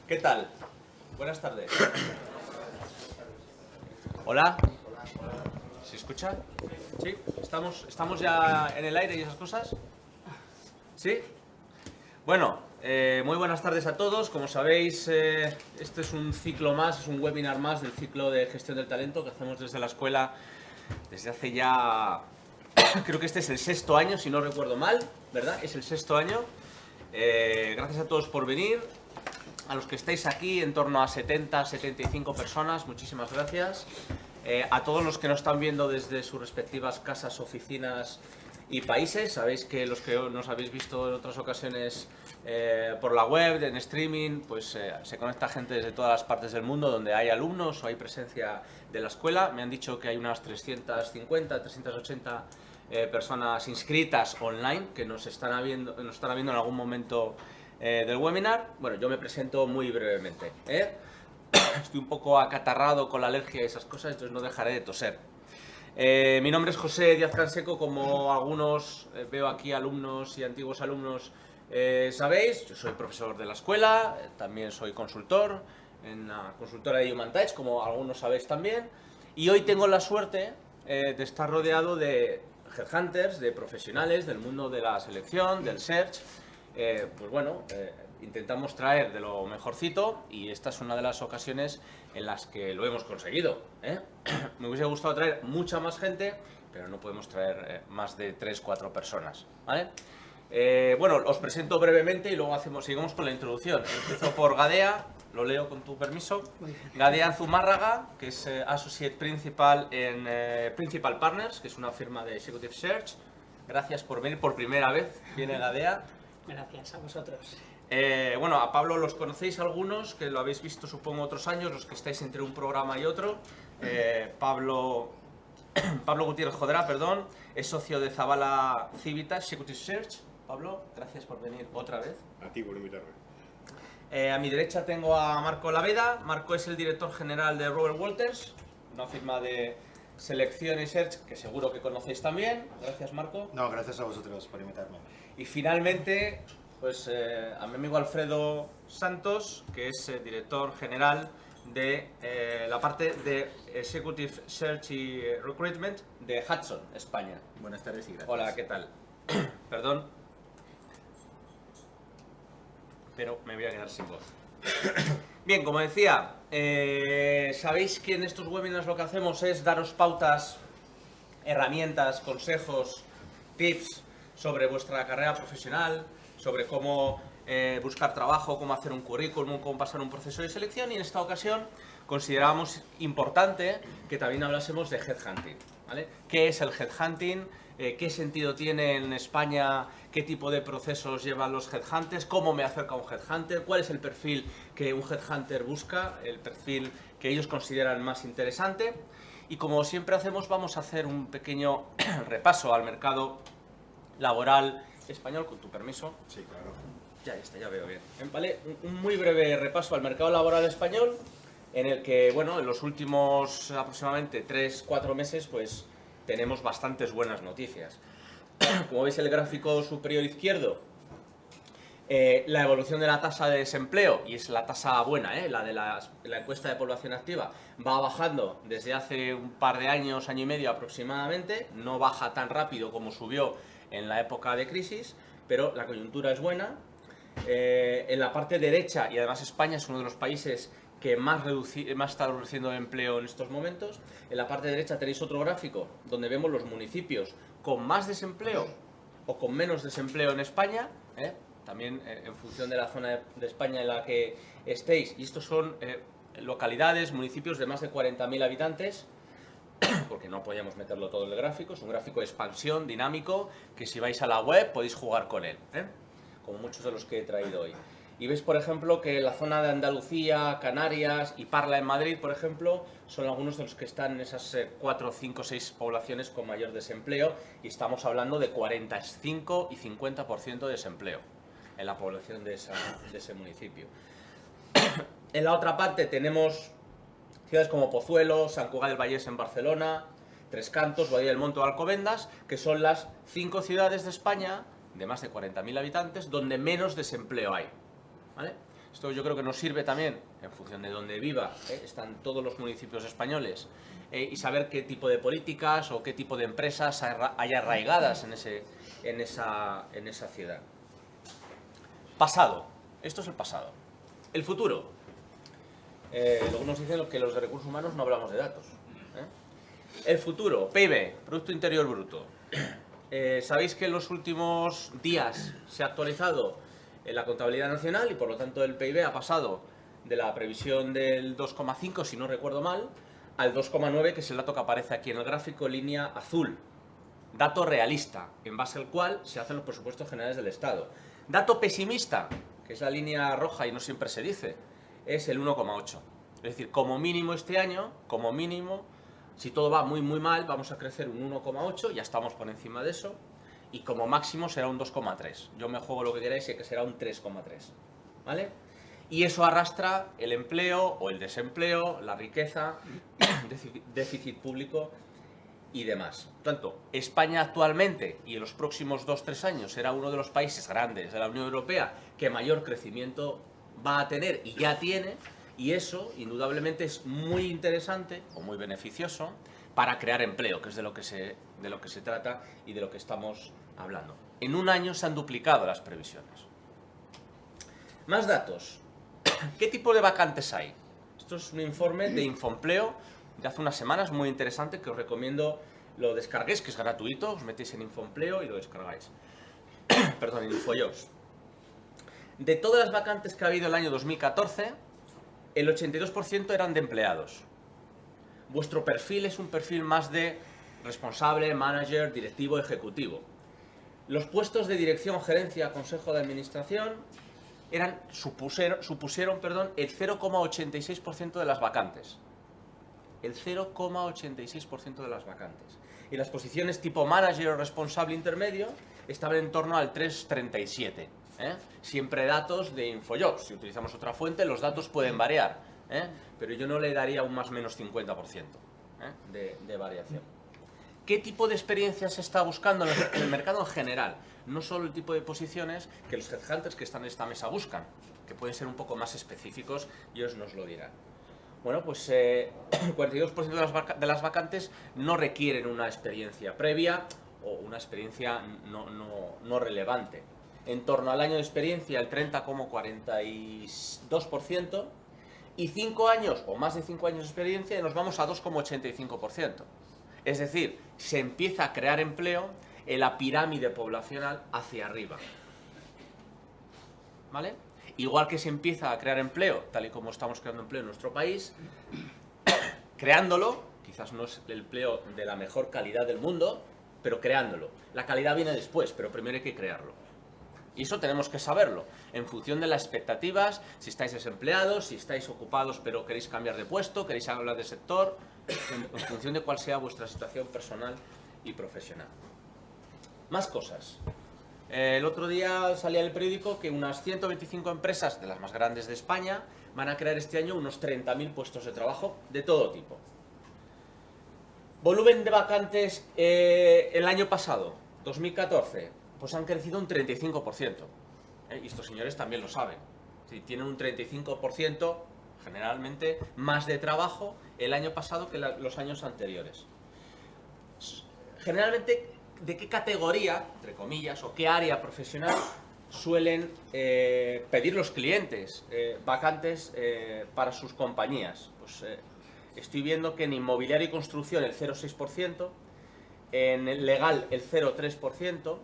¿Qué tal? Buenas tardes. ¿Hola? ¿Se escucha? ¿Sí? ¿Estamos ya en el aire y esas cosas? ¿Sí? Bueno, muy buenas tardes a todos. Como sabéis, este es un ciclo más, es un webinar más del ciclo de gestión del talento que hacemos desde la escuela desde hace ya... creo que este es el 6º año, si no recuerdo mal, ¿verdad? Es el 6º año. Gracias a todos por venir. A los que estáis aquí, en torno a 70, 75 personas, muchísimas gracias. A todos los que nos están viendo desde sus respectivas casas, oficinas y países. Sabéis que los que nos habéis visto en otras ocasiones por la web, en streaming, pues se conecta gente desde todas las partes del mundo donde hay alumnos o hay presencia de la escuela. Me han dicho que hay unas 350, 380 personas inscritas online que nos estarán viendo en algún momento del webinar. Bueno, yo me presento muy brevemente. Estoy un poco acatarrado con la alergia y esas cosas, entonces no dejaré de toser. Mi nombre es José Díaz Canseco, como algunos veo aquí, alumnos y antiguos alumnos, sabéis. Yo soy profesor de la escuela, también soy consultor en la consultora de Humantouch, como algunos sabéis también. Y hoy tengo la suerte de estar rodeado de headhunters, de profesionales del mundo de la selección, del search. Pues bueno, intentamos traer de lo mejorcito y esta es una de las ocasiones en las que lo hemos conseguido. Me hubiese gustado traer mucha más gente, pero no podemos traer más de 3-4 personas, ¿vale? Bueno, os presento brevemente y luego seguimos con la introducción. Empiezo por Gadea, lo leo con tu permiso. Gadea Zumárraga, que es Associate Principal en Principal Partners, que es una firma de Executive Search. Gracias por venir por primera vez, viene Gadea. Gracias a vosotros. Bueno, a Pablo los conocéis algunos, que lo habéis visto supongo otros años, los que estáis entre un programa y otro. Pablo Gutiérrez Jodera, perdón, es socio de Zabala Civita Executive Search. Pablo, gracias por venir otra vez. A ti por invitarme. A mi derecha tengo a Marco Laveda. Marco es el director general de Robert Walters, una firma de selección y search que seguro que conocéis también. Gracias, Marco. No, gracias a vosotros por invitarme. Y finalmente, pues a mi amigo Alfredo Santos, que es director general de la parte de Executive Search y Recruitment de Hudson, España. Buenas tardes y gracias. Hola, ¿qué tal? Perdón, pero me voy a quedar sin voz. Bien, como decía, sabéis que en estos webinars lo que hacemos es daros pautas, herramientas, consejos, tips sobre vuestra carrera profesional, sobre cómo buscar trabajo, cómo hacer un currículum, cómo pasar un proceso de selección, y en esta ocasión considerábamos importante que también hablásemos de headhunting, ¿vale? ¿Qué es el headhunting? ¿Qué sentido tiene en España? ¿Qué tipo de procesos llevan los headhunters? ¿Cómo me acerca un headhunter? ¿Cuál es el perfil que un headhunter busca? El perfil que ellos consideran más interesante. Y como siempre hacemos, vamos a hacer un pequeño repaso al mercado laboral español, con tu permiso. Sí, claro. Ya está, ya veo bien. Vale, un muy breve repaso al mercado laboral español, en el que, bueno, en los últimos aproximadamente 3-4 meses, pues tenemos bastantes buenas noticias. Como veis el gráfico superior izquierdo, la evolución de la tasa de desempleo, y es la tasa buena, la de la encuesta de población activa, va bajando desde hace un par de años, año y medio aproximadamente. No baja tan rápido como subió en la época de crisis, pero la coyuntura es buena. En la parte derecha, y además España es uno de los países que más está reduciendo el empleo en estos momentos, en la parte derecha tenéis otro gráfico donde vemos los municipios con más desempleo o con menos desempleo en España, también en función de la zona de España en la que estéis, y estos son localidades, municipios de más de 40.000 habitantes, porque no podíamos meterlo todo en el gráfico. Es un gráfico de expansión dinámico que si vais a la web podéis jugar con él, como muchos de los que he traído hoy. Y veis, por ejemplo, que la zona de Andalucía, Canarias y Parla en Madrid, por ejemplo, son algunos de los que están en esas 4, 5, 6 poblaciones con mayor desempleo, y estamos hablando de 45 y 50% de desempleo en la población de ese municipio. En la otra parte tenemos ciudades como Pozuelo, Sant Cugat del Vallès en Barcelona, Tres Cantos, Boadilla del Monte o Alcobendas, que son las 5 ciudades de España de más de 40.000 habitantes donde menos desempleo hay, ¿vale? Esto yo creo que nos sirve también, en función de donde viva, están todos los municipios españoles, y saber qué tipo de políticas o qué tipo de empresas hay arraigadas en esa ciudad. Pasado. Esto es el pasado. El futuro. Luego nos dicen que los de recursos humanos no hablamos de datos. El futuro. PIB, Producto Interior Bruto. Sabéis que en los últimos días se ha actualizado la contabilidad nacional y por lo tanto el PIB ha pasado de la previsión del 2,5, si no recuerdo mal, al 2,9, que es el dato que aparece aquí en el gráfico, línea azul. Dato realista, en base al cual se hacen los presupuestos generales del Estado. Dato pesimista, que es la línea roja y no siempre se dice, es el 1,8. Es decir, como mínimo este año, como mínimo, si todo va muy mal, vamos a crecer un 1,8, ya estamos por encima de eso, y como máximo será un 2,3. Yo me juego lo que queráis y que será un 3,3. ¿Vale? Y eso arrastra el empleo o el desempleo, la riqueza, déficit público y demás. Por tanto, España actualmente y en los próximos 2-3 años será uno de los países grandes de la Unión Europea que mayor crecimiento va a tener y ya tiene, y eso indudablemente es muy interesante o muy beneficioso para crear empleo, que es de lo que se trata y de lo que estamos hablando. En un año se han duplicado las previsiones. Más datos. ¿Qué tipo de vacantes hay? Esto es un informe de Infoempleo de hace unas semanas, muy interesante, que os recomiendo lo descarguéis, que es gratuito, os metéis en Infoempleo y lo descargáis. Perdón, en Infojobs. De todas las vacantes que ha habido el año 2014, el 82% eran de empleados. Vuestro perfil es un perfil más de responsable, manager, directivo, ejecutivo. Los puestos de dirección, gerencia, consejo de administración supusieron el 0,86% de las vacantes. El 0,86% de las vacantes. Y las posiciones tipo manager o responsable intermedio estaban en torno al 3,37%. Siempre datos de Infojobs. Si utilizamos otra fuente, los datos pueden variar. Pero yo no le daría un más o menos 50% de variación. ¿Qué tipo de experiencia se está buscando en el mercado en general? No solo el tipo de posiciones que los headhunters que están en esta mesa buscan, que pueden ser un poco más específicos y ellos nos lo dirán. Bueno, pues el 42% de las vacantes no requieren una experiencia previa o una experiencia no relevante. En torno al año de experiencia, el 30,42%, y 5 años o más de 5 años de experiencia y nos vamos a 2,85%. Es decir, se empieza a crear empleo en la pirámide poblacional hacia arriba. ¿Vale? Igual que se empieza a crear empleo, tal y como estamos creando empleo en nuestro país, creándolo, quizás no es el empleo de la mejor calidad del mundo, pero creándolo. La calidad viene después, pero primero hay que crearlo. Y eso tenemos que saberlo, en función de las expectativas, si estáis desempleados, si estáis ocupados pero queréis cambiar de puesto, queréis hablar de sector, en función de cuál sea vuestra situación personal y profesional. Más cosas. El otro día salía en el periódico que unas 125 empresas, de las más grandes de España, van a crear este año unos 30.000 puestos de trabajo de todo tipo. Volumen de vacantes el año pasado, 2014, pues han crecido un 35%. Y estos señores también lo saben. Si tienen un 35%, generalmente, más de trabajo el año pasado que los años anteriores. Generalmente, ¿de qué categoría, entre comillas, o qué área profesional suelen pedir los clientes vacantes para sus compañías? Pues estoy viendo que en inmobiliario y construcción el 0,6%, en el legal el 0,3%,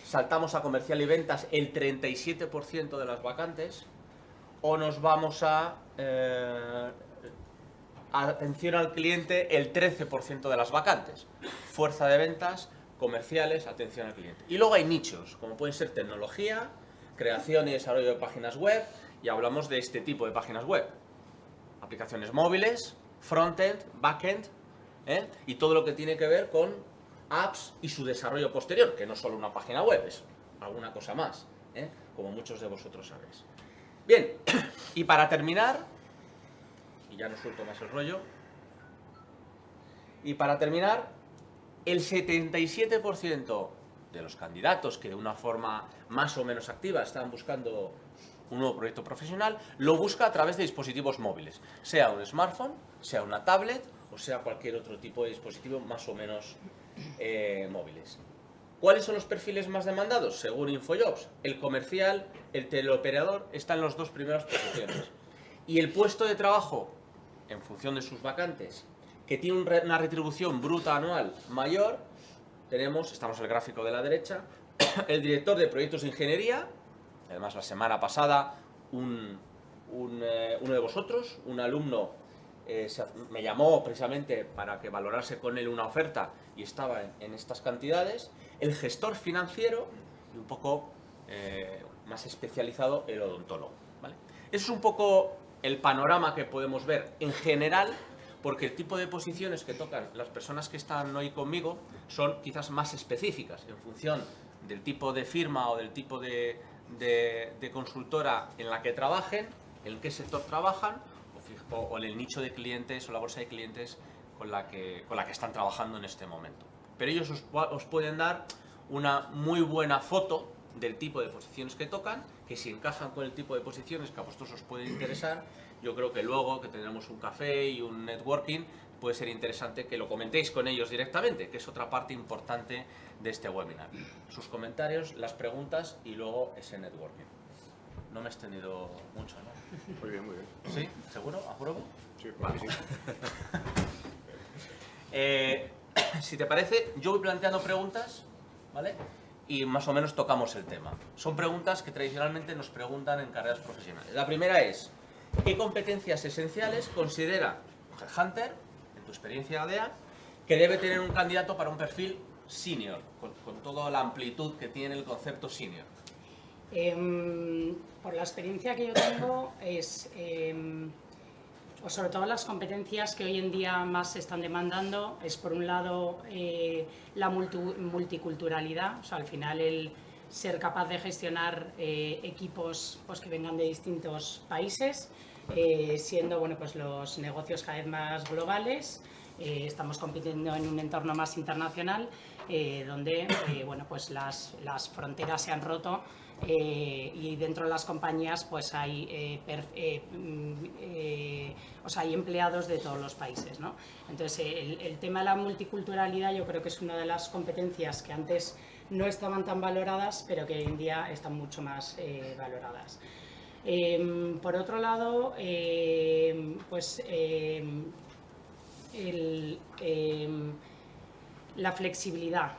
saltamos a comercial y ventas el 37% de las vacantes, o nos vamos a atención al cliente el 13% de las vacantes, fuerza de ventas, comerciales, atención al cliente. Y luego hay nichos, como pueden ser tecnología, creación y desarrollo de páginas web, y hablamos de este tipo de páginas web. Aplicaciones móviles, frontend, backend, y todo lo que tiene que ver con apps y su desarrollo posterior, que no es solo una página web, es alguna cosa más, como muchos de vosotros sabéis. Bien, y para terminar, y ya no suelto más el rollo, y para terminar, el 77% de los candidatos que de una forma más o menos activa están buscando un nuevo proyecto profesional, lo busca a través de dispositivos móviles, sea un smartphone, sea una tablet o sea cualquier otro tipo de dispositivo más o menos móviles. ¿Cuáles son los perfiles más demandados? Según InfoJobs, el comercial, el teleoperador están en las dos primeras posiciones. Y el puesto de trabajo, en función de sus vacantes, que tiene una retribución bruta anual mayor, estamos en el gráfico de la derecha, el director de proyectos de ingeniería. Además, la semana pasada uno de vosotros, un alumno, me llamó precisamente para que valorase con él una oferta y estaba en estas cantidades. El gestor financiero y un poco más especializado el odontólogo, ¿vale? Eso es un poco el panorama que podemos ver en general, porque el tipo de posiciones que tocan las personas que están hoy conmigo son quizás más específicas en función del tipo de firma o del tipo de consultora en la que trabajen, en qué sector trabajan o en el nicho de clientes o la bolsa de clientes con la que están trabajando en este momento. Pero ellos os pueden dar una muy buena foto del tipo de posiciones que tocan, que si encajan con el tipo de posiciones que a vosotros os pueden interesar, yo creo que luego que tendremos un café y un networking, puede ser interesante que lo comentéis con ellos directamente, que es otra parte importante de este webinar. Sus comentarios, las preguntas y luego ese networking. No me he extendido mucho, ¿no? Muy bien, muy bien. ¿Sí? ¿Seguro? ¿Apruebo? Sí, Vale. sí. Si te parece, yo voy planteando preguntas, ¿vale? Y más o menos tocamos el tema. Son preguntas que tradicionalmente nos preguntan en carreras profesionales. La primera es, ¿qué competencias esenciales considera un headhunter, en tu experiencia ADEA, que debe tener un candidato para un perfil senior, con toda la amplitud que tiene el concepto senior? Por la experiencia que yo tengo es, o sobre todo las competencias que hoy en día más se están demandando, es por un lado la multiculturalidad, o sea, al final el ser capaz de gestionar equipos pues, que vengan de distintos países, siendo bueno, pues los negocios cada vez más globales. Estamos compitiendo en un entorno más internacional donde bueno, pues las fronteras se han roto y dentro de las compañías pues hay, hay empleados de todos los países, ¿no? Entonces el tema de la multiculturalidad yo creo que es una de las competencias que antes no estaban tan valoradas pero que hoy en día están mucho más valoradas. Por otro lado, la flexibilidad,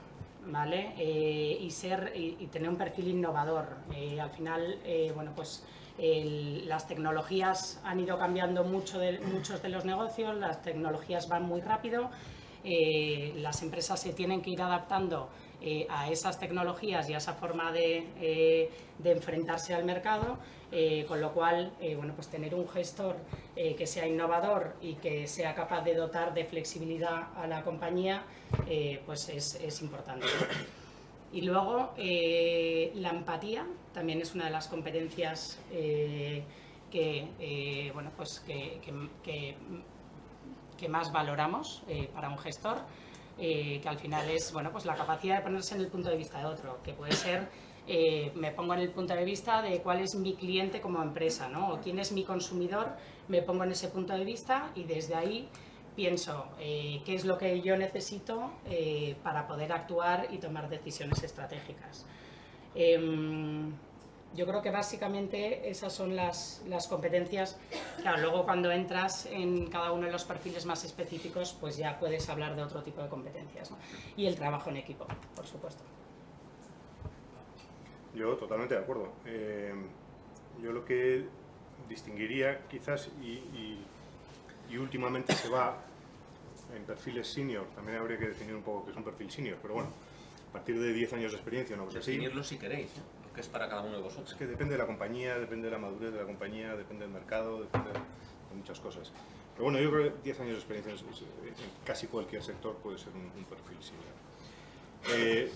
¿vale? Y tener un perfil innovador. Al final, bueno, pues las tecnologías han ido cambiando muchos de los negocios, las tecnologías van muy rápido, las empresas se tienen que ir adaptando a esas tecnologías y a esa forma de enfrentarse al mercado, con lo cual, bueno, pues tener un gestor que sea innovador y que sea capaz de dotar de flexibilidad a la compañía, pues es importante. Y luego, la empatía también es una de las competencias bueno, pues que más valoramos para un gestor, que al final es bueno, pues la capacidad de ponerse en el punto de vista de otro, que puede ser me pongo en el punto de vista de cuál es mi cliente como empresa, ¿no? O quién es mi consumidor, me pongo en ese punto de vista y desde ahí pienso qué es lo que yo necesito para poder actuar y tomar decisiones estratégicas. Yo creo que básicamente esas son las competencias. Claro, luego cuando entras en cada uno de los perfiles más específicos, pues ya puedes hablar de otro tipo de competencias, ¿no? Y el trabajo en equipo, por supuesto. Yo totalmente de acuerdo. Yo lo que distinguiría quizás y últimamente se va en perfiles senior, también habría que definir un poco qué es un perfil senior, pero bueno, a partir de 10 años de experiencia, una cosa así. Definirlo si queréis, lo que es para cada uno de vosotros. Es que depende de la compañía, depende de la madurez de la compañía, depende del mercado, depende de muchas cosas. Pero bueno, yo creo que 10 años de experiencia en casi cualquier sector puede ser un perfil senior.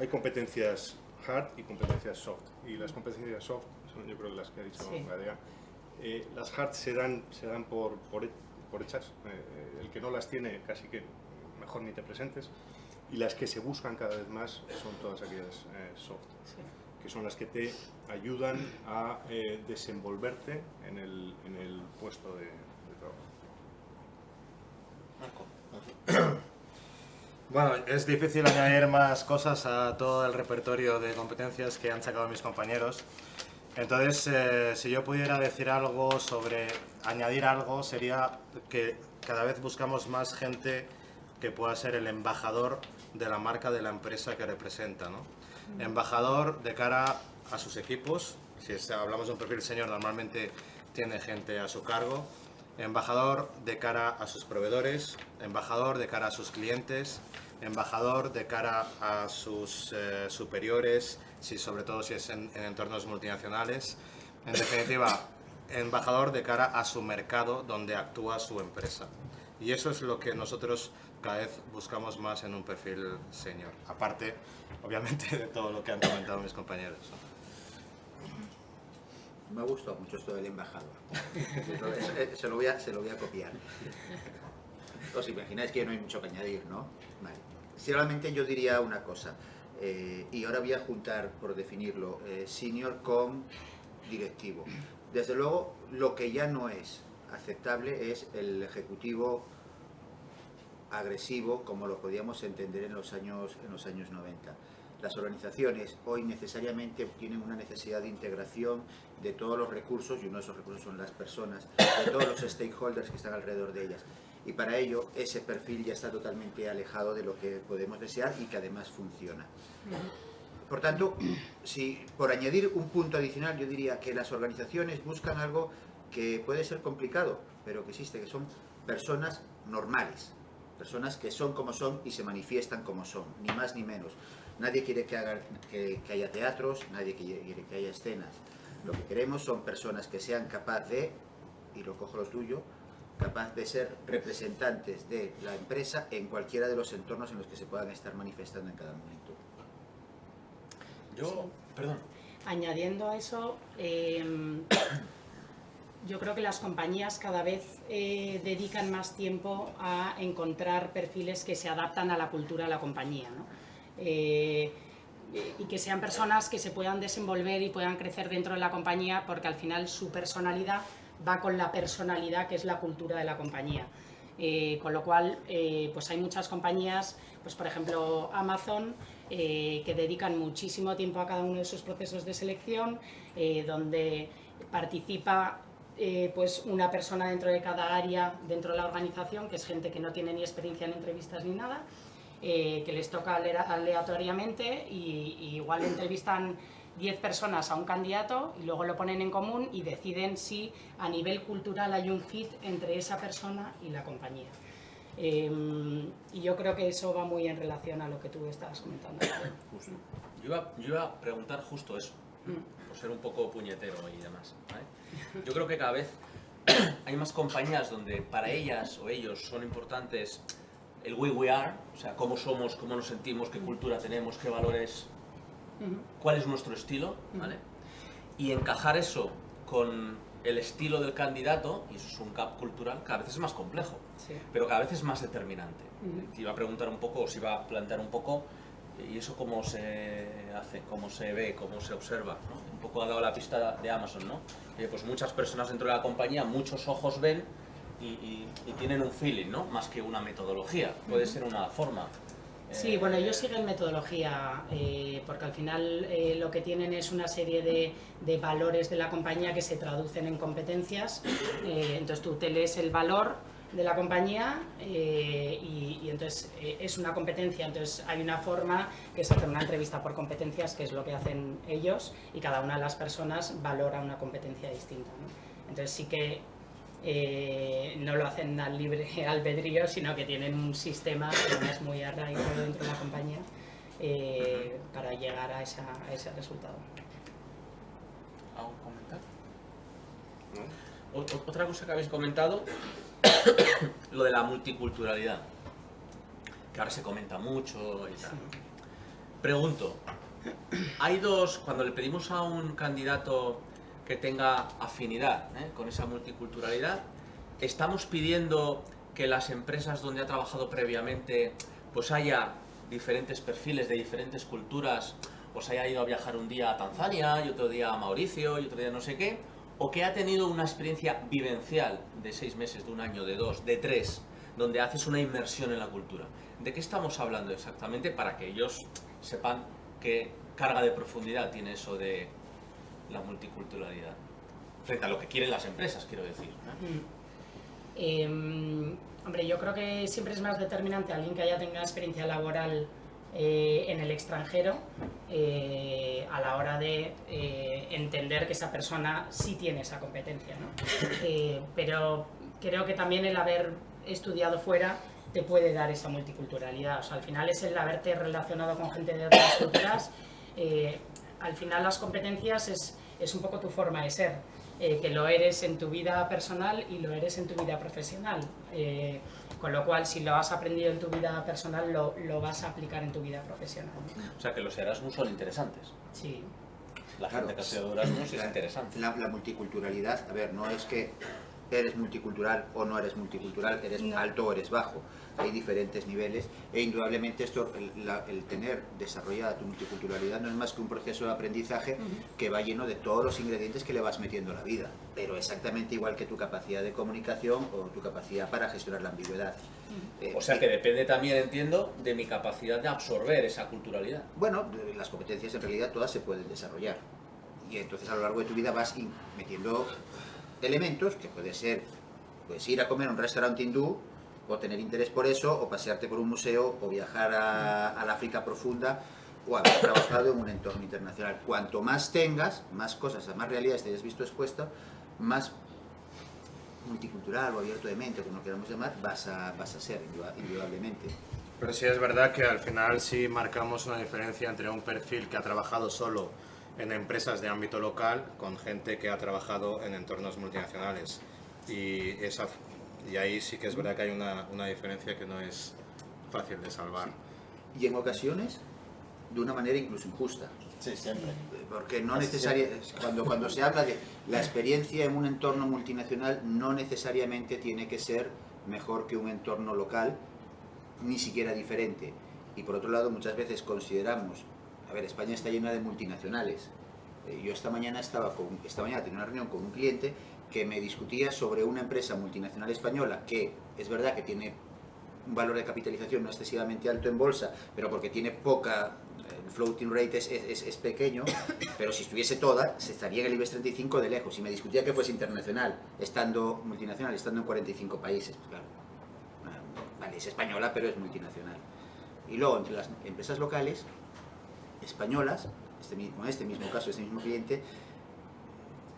Hay competencias hard y competencias soft, y las competencias soft son yo creo que las que ha dicho Gadea. Las hard se dan por hechas, el que no las tiene casi que mejor ni te presentes, y las que se buscan cada vez más son todas aquellas soft, que son las que te ayudan a desenvolverte en el puesto de trabajo. Marco. Bueno, es difícil añadir más cosas a todo el repertorio de competencias que han sacado mis compañeros. Entonces, si yo pudiera decir algo sobre añadir algo, sería que cada vez buscamos más gente que pueda ser el embajador de la marca de la empresa que representa, ¿no? Embajador de cara a sus equipos. Si hablamos de un perfil senior, normalmente tiene gente a su cargo. Embajador de cara a sus proveedores, embajador de cara a sus clientes, embajador de cara a sus superiores, sobre todo si es en entornos multinacionales. En definitiva, embajador de cara a su mercado donde actúa su empresa. Y eso es lo que nosotros cada vez buscamos más en un perfil senior, aparte, obviamente, de todo lo que han comentado mis compañeros. Me ha gustado mucho esto del embajador. Se lo voy a copiar. Os imagináis que no hay mucho que añadir, ¿no? Vale. Solamente yo diría una cosa, y ahora voy a juntar, por definirlo, senior con directivo. Desde luego, lo que ya no es aceptable es el ejecutivo agresivo, como lo podíamos entender en los años 90. Las organizaciones hoy necesariamente tienen una necesidad de integración de todos los recursos, y uno de esos recursos son las personas, de todos los stakeholders que están alrededor de ellas. Y para ello, ese perfil ya está totalmente alejado de lo que podemos desear y que además funciona. Por tanto, si por añadir un punto adicional, yo diría que las organizaciones buscan algo que puede ser complicado, pero que existe, que son personas normales, personas que son como son y se manifiestan como son, ni más ni menos. Nadie quiere que haya teatros, nadie quiere que haya escenas. Lo que queremos son personas que sean capaces de, y lo cojo lo tuyo, capaz de ser representantes de la empresa en cualquiera de los entornos en los que se puedan estar manifestando en cada momento. Perdón. Añadiendo a eso, yo creo que las compañías cada vez dedican más tiempo a encontrar perfiles que se adaptan a la cultura de la compañía, ¿no? Y que sean personas que se puedan desenvolver y puedan crecer dentro de la compañía, porque al final su personalidad va con la personalidad que es la cultura de la compañía. Con lo cual, pues hay muchas compañías, pues por ejemplo Amazon, que dedican muchísimo tiempo a cada uno de sus procesos de selección, donde participa pues una persona dentro de cada área dentro de la organización, que es gente que no tiene ni experiencia en entrevistas ni nada, que les toca aleatoriamente y igual entrevistan 10 personas a un candidato y luego lo ponen en común y deciden si a nivel cultural hay un fit entre esa persona y la compañía. Y yo creo que eso va muy en relación a lo que tú estabas comentando. Justo. Yo iba a preguntar justo eso, por ser un poco puñetero y demás, ¿vale? Yo creo que cada vez hay más compañías donde para ellas o ellos son importantes el we are, o sea, cómo somos, cómo nos sentimos, qué cultura tenemos, qué valores, cuál es nuestro estilo, ¿vale? Y encajar eso con el estilo del candidato, y eso es un gap cultural, cada vez es más complejo, Sí. pero cada vez es más determinante. Te iba a preguntar un poco, os iba a plantear un poco, ¿y eso cómo se hace, cómo se ve, cómo se observa, ¿no? Un poco ha dado la pista de Amazon, ¿no? Pues muchas personas dentro de la compañía, muchos ojos ven y tienen un feeling, ¿no? Más que una metodología, puede ser una forma. Sí, bueno, ellos siguen metodología, porque al final lo que tienen es una serie de valores de la compañía que se traducen en competencias. Entonces tú te lees el valor de la compañía y entonces es una competencia. Entonces hay una forma que es hacer una entrevista por competencias, que es lo que hacen ellos, y cada una de las personas valora una competencia distinta, ¿no? Entonces sí que no lo hacen al libre albedrío, sino que tienen un sistema que además es muy arraigado dentro de la compañía para llegar a ese resultado. ¿Algo comentar? ¿No? Otra cosa que habéis comentado, lo de la multiculturalidad, que ahora se comenta mucho y tal. Sí. Pregunto, hay dos, cuando le pedimos a un candidato que tenga afinidad con esa multiculturalidad, ¿estamos pidiendo que las empresas donde ha trabajado previamente pues haya diferentes perfiles de diferentes culturas, pues haya ido a viajar un día a Tanzania y otro día a Mauricio y otro día no sé qué, o que ha tenido una experiencia vivencial de 6 meses, de un año, de 2, de 3, donde haces una inmersión en la cultura. ¿De qué estamos hablando exactamente para que ellos sepan qué carga de profundidad tiene eso de la multiculturalidad? Frente a lo que quieren las empresas, quiero decir, ¿no? Hombre, yo creo que siempre es más determinante alguien que haya tenido una experiencia laboral en el extranjero a la hora de entender que esa persona sí tiene esa competencia, ¿no? Pero creo que también el haber estudiado fuera te puede dar esa multiculturalidad. O sea, al final es el haberte relacionado con gente de otras culturas. Al final las competencias es un poco tu forma de ser, que lo eres en tu vida personal y lo eres en tu vida profesional. Con lo cual, si lo has aprendido en tu vida personal, lo vas a aplicar en tu vida profesional, ¿no? O sea, que los Erasmus son interesantes. Sí. La Claro, gente que ha sido Erasmus es interesante. La multiculturalidad, a ver, no es que eres multicultural o no eres multicultural, eres alto o eres bajo. Hay diferentes niveles e indudablemente esto, el tener desarrollada tu multiculturalidad no es más que un proceso de aprendizaje que va lleno de todos los ingredientes que le vas metiendo a la vida, pero exactamente igual que tu capacidad de comunicación o tu capacidad para gestionar la ambigüedad. O sea, que depende también, entiendo, de mi capacidad de absorber esa culturalidad. Bueno, las competencias en realidad todas se pueden desarrollar y entonces a lo largo de tu vida vas metiendo elementos que puede ser, pues ir a comer a un restaurante hindú o tener interés por eso, o pasearte por un museo, o viajar al África profunda, o haber trabajado en un entorno internacional. Cuanto más tengas, más cosas, más realidades te hayas visto expuesta, más multicultural o abierto de mente, como lo queramos llamar, vas a ser, indudablemente. Pero sí es verdad que al final sí marcamos una diferencia entre un perfil que ha trabajado solo en empresas de ámbito local con gente que ha trabajado en entornos multinacionales. Y ahí sí que es verdad que hay una diferencia que no es fácil de salvar. Sí. Y en ocasiones, de una manera incluso injusta. Sí, siempre. Porque no necesariamente, cuando se habla de la experiencia en un entorno multinacional, no necesariamente tiene que ser mejor que un entorno local, ni siquiera diferente. Y por otro lado, muchas veces consideramos, a ver, España está llena de multinacionales. Yo esta mañana tenía una reunión con un cliente que me discutía sobre una empresa multinacional española que es verdad que tiene un valor de capitalización no excesivamente alto en bolsa, pero porque tiene poca, el floating rate es pequeño, pero si estuviese toda, se estaría en el IBEX 35 de lejos. Y me discutía que fuese internacional, estando multinacional, estando en 45 países. Pues claro, vale, es española, pero es multinacional. Y luego, entre las empresas locales españolas, con este mismo caso, este mismo cliente,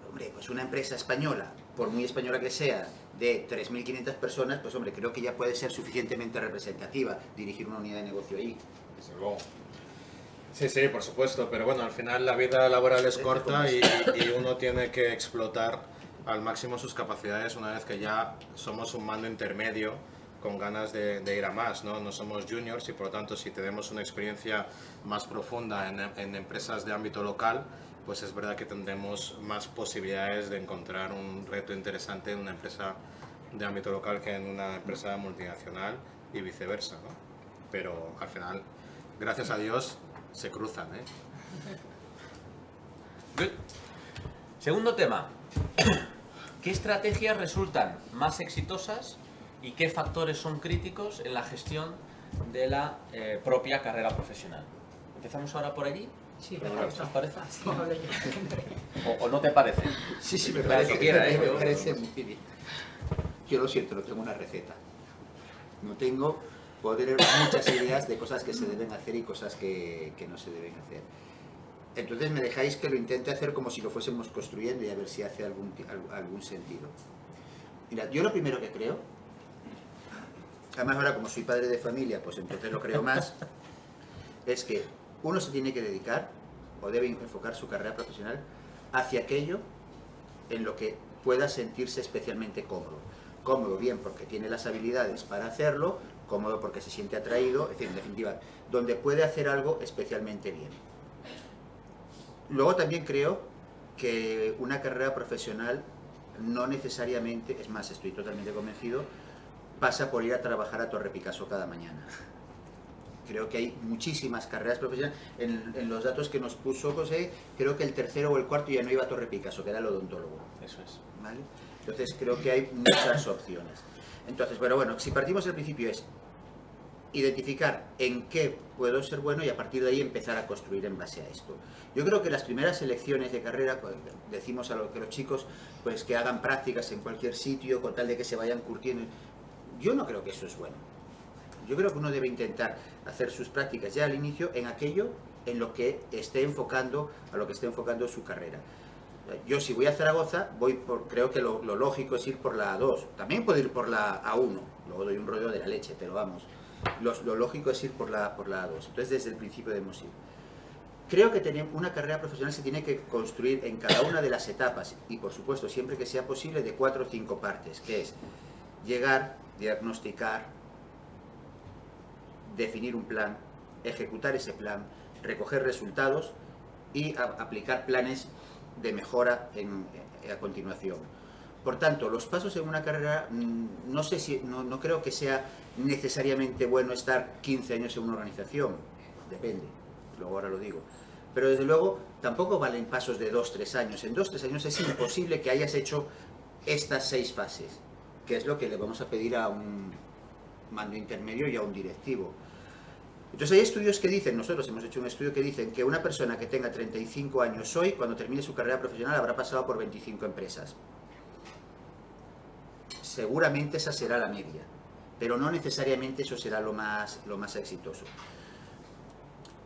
hombre, pues una empresa española, por muy española que sea, de 3.500 personas, pues hombre, creo que ya puede ser suficientemente representativa dirigir una unidad de negocio ahí. Desde luego. Sí, sí, por supuesto, pero bueno, al final la vida laboral es corta y uno tiene que explotar al máximo sus capacidades una vez que ya somos un mando intermedio con ganas de ir a más, ¿no? No somos juniors y por lo tanto si tenemos una experiencia más profunda en empresas de ámbito local, pues es verdad que tendremos más posibilidades de encontrar un reto interesante en una empresa de ámbito local que en una empresa multinacional y viceversa, ¿no? Pero al final, gracias a Dios, se cruzan, ¿eh? Good. Segundo tema. ¿Qué estrategias resultan más exitosas y qué factores son críticos en la gestión de la propia carrera profesional? ¿Empezamos ahora por allí? Sí, ¿Os parece? Sí, hablo yo. ¿O no te parece? Sí, me Claro, parece, que quiera, ¿eh? me parece muy bien. Yo lo siento, no tengo una receta. No tengo, puedo tener muchas ideas de cosas que se deben hacer y cosas que no se deben hacer. Entonces me dejáis que lo intente hacer como si lo fuésemos construyendo y a ver si hace algún sentido. Mira, yo lo primero que creo, además ahora como soy padre de familia, pues entonces lo creo más, es que uno se tiene que dedicar o debe enfocar su carrera profesional hacia aquello en lo que pueda sentirse especialmente cómodo. Cómodo bien porque tiene las habilidades para hacerlo, cómodo porque se siente atraído, es decir, en definitiva, donde puede hacer algo especialmente bien. Luego también creo que una carrera profesional no necesariamente, es más, estoy totalmente convencido, pasa por ir a trabajar a Torre Picasso cada mañana. Creo que hay muchísimas carreras profesionales. En los datos que nos puso José, creo que el tercero o el cuarto ya no iba a Torre Picasso, que era el odontólogo. Eso es. ¿Vale? Entonces creo que hay muchas opciones. Entonces, pero bueno, si partimos del principio es identificar en qué puedo ser bueno y a partir de ahí empezar a construir en base a esto. Yo creo que las primeras elecciones de carrera, pues, decimos a los chicos pues que hagan prácticas en cualquier sitio con tal de que se vayan curtiendo. Yo no creo que eso es bueno. Yo creo que uno debe intentar hacer sus prácticas ya al inicio en aquello en lo que esté enfocando, a lo que esté enfocando su carrera. Yo si voy a Zaragoza, creo que lo lógico es ir por la A2. También puedo ir por la A1, luego doy un rollo de la leche, pero vamos. Lo lógico es ir por la A2. Entonces desde el principio debemos ir. Creo que una carrera profesional se tiene que construir en cada una de las etapas y por supuesto siempre que sea posible de 4 o 5 partes, que es llegar, diagnosticar, definir un plan, ejecutar ese plan, recoger resultados y aplicar planes de mejora a continuación. Por tanto, los pasos en una carrera, no creo que sea necesariamente bueno estar 15 años en una organización, depende, luego ahora lo digo. Pero desde luego tampoco valen pasos de 2-3 años. En 2-3 años es imposible que hayas hecho estas 6 fases, que es lo que le vamos a pedir a un mando intermedio y a un directivo. Entonces hay estudios que dicen, nosotros hemos hecho un estudio que dicen que una persona que tenga 35 años hoy, cuando termine su carrera profesional, habrá pasado por 25 empresas. Seguramente esa será la media, pero no necesariamente eso será lo más exitoso.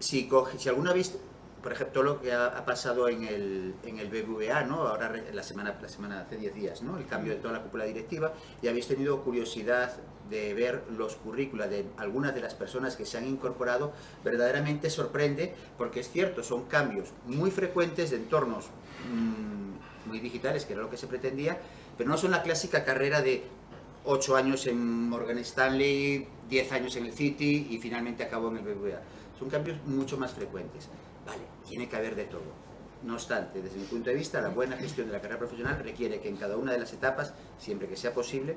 Si alguna vez, por ejemplo, lo que ha pasado en el BBVA, ¿no? Ahora la semana hace 10 días, ¿no? El cambio de toda la cúpula directiva, y habéis tenido curiosidad de ver los currícula de algunas de las personas que se han incorporado, verdaderamente sorprende, porque es cierto, son cambios muy frecuentes de entornos muy digitales, que era lo que se pretendía, pero no son la clásica carrera de 8 años en Morgan Stanley, 10 años en el Citi y finalmente acabó en el BBVA. Son cambios mucho más frecuentes. Vale, tiene que haber de todo. No obstante, desde mi punto de vista, la buena gestión de la carrera profesional requiere que en cada una de las etapas, siempre que sea posible,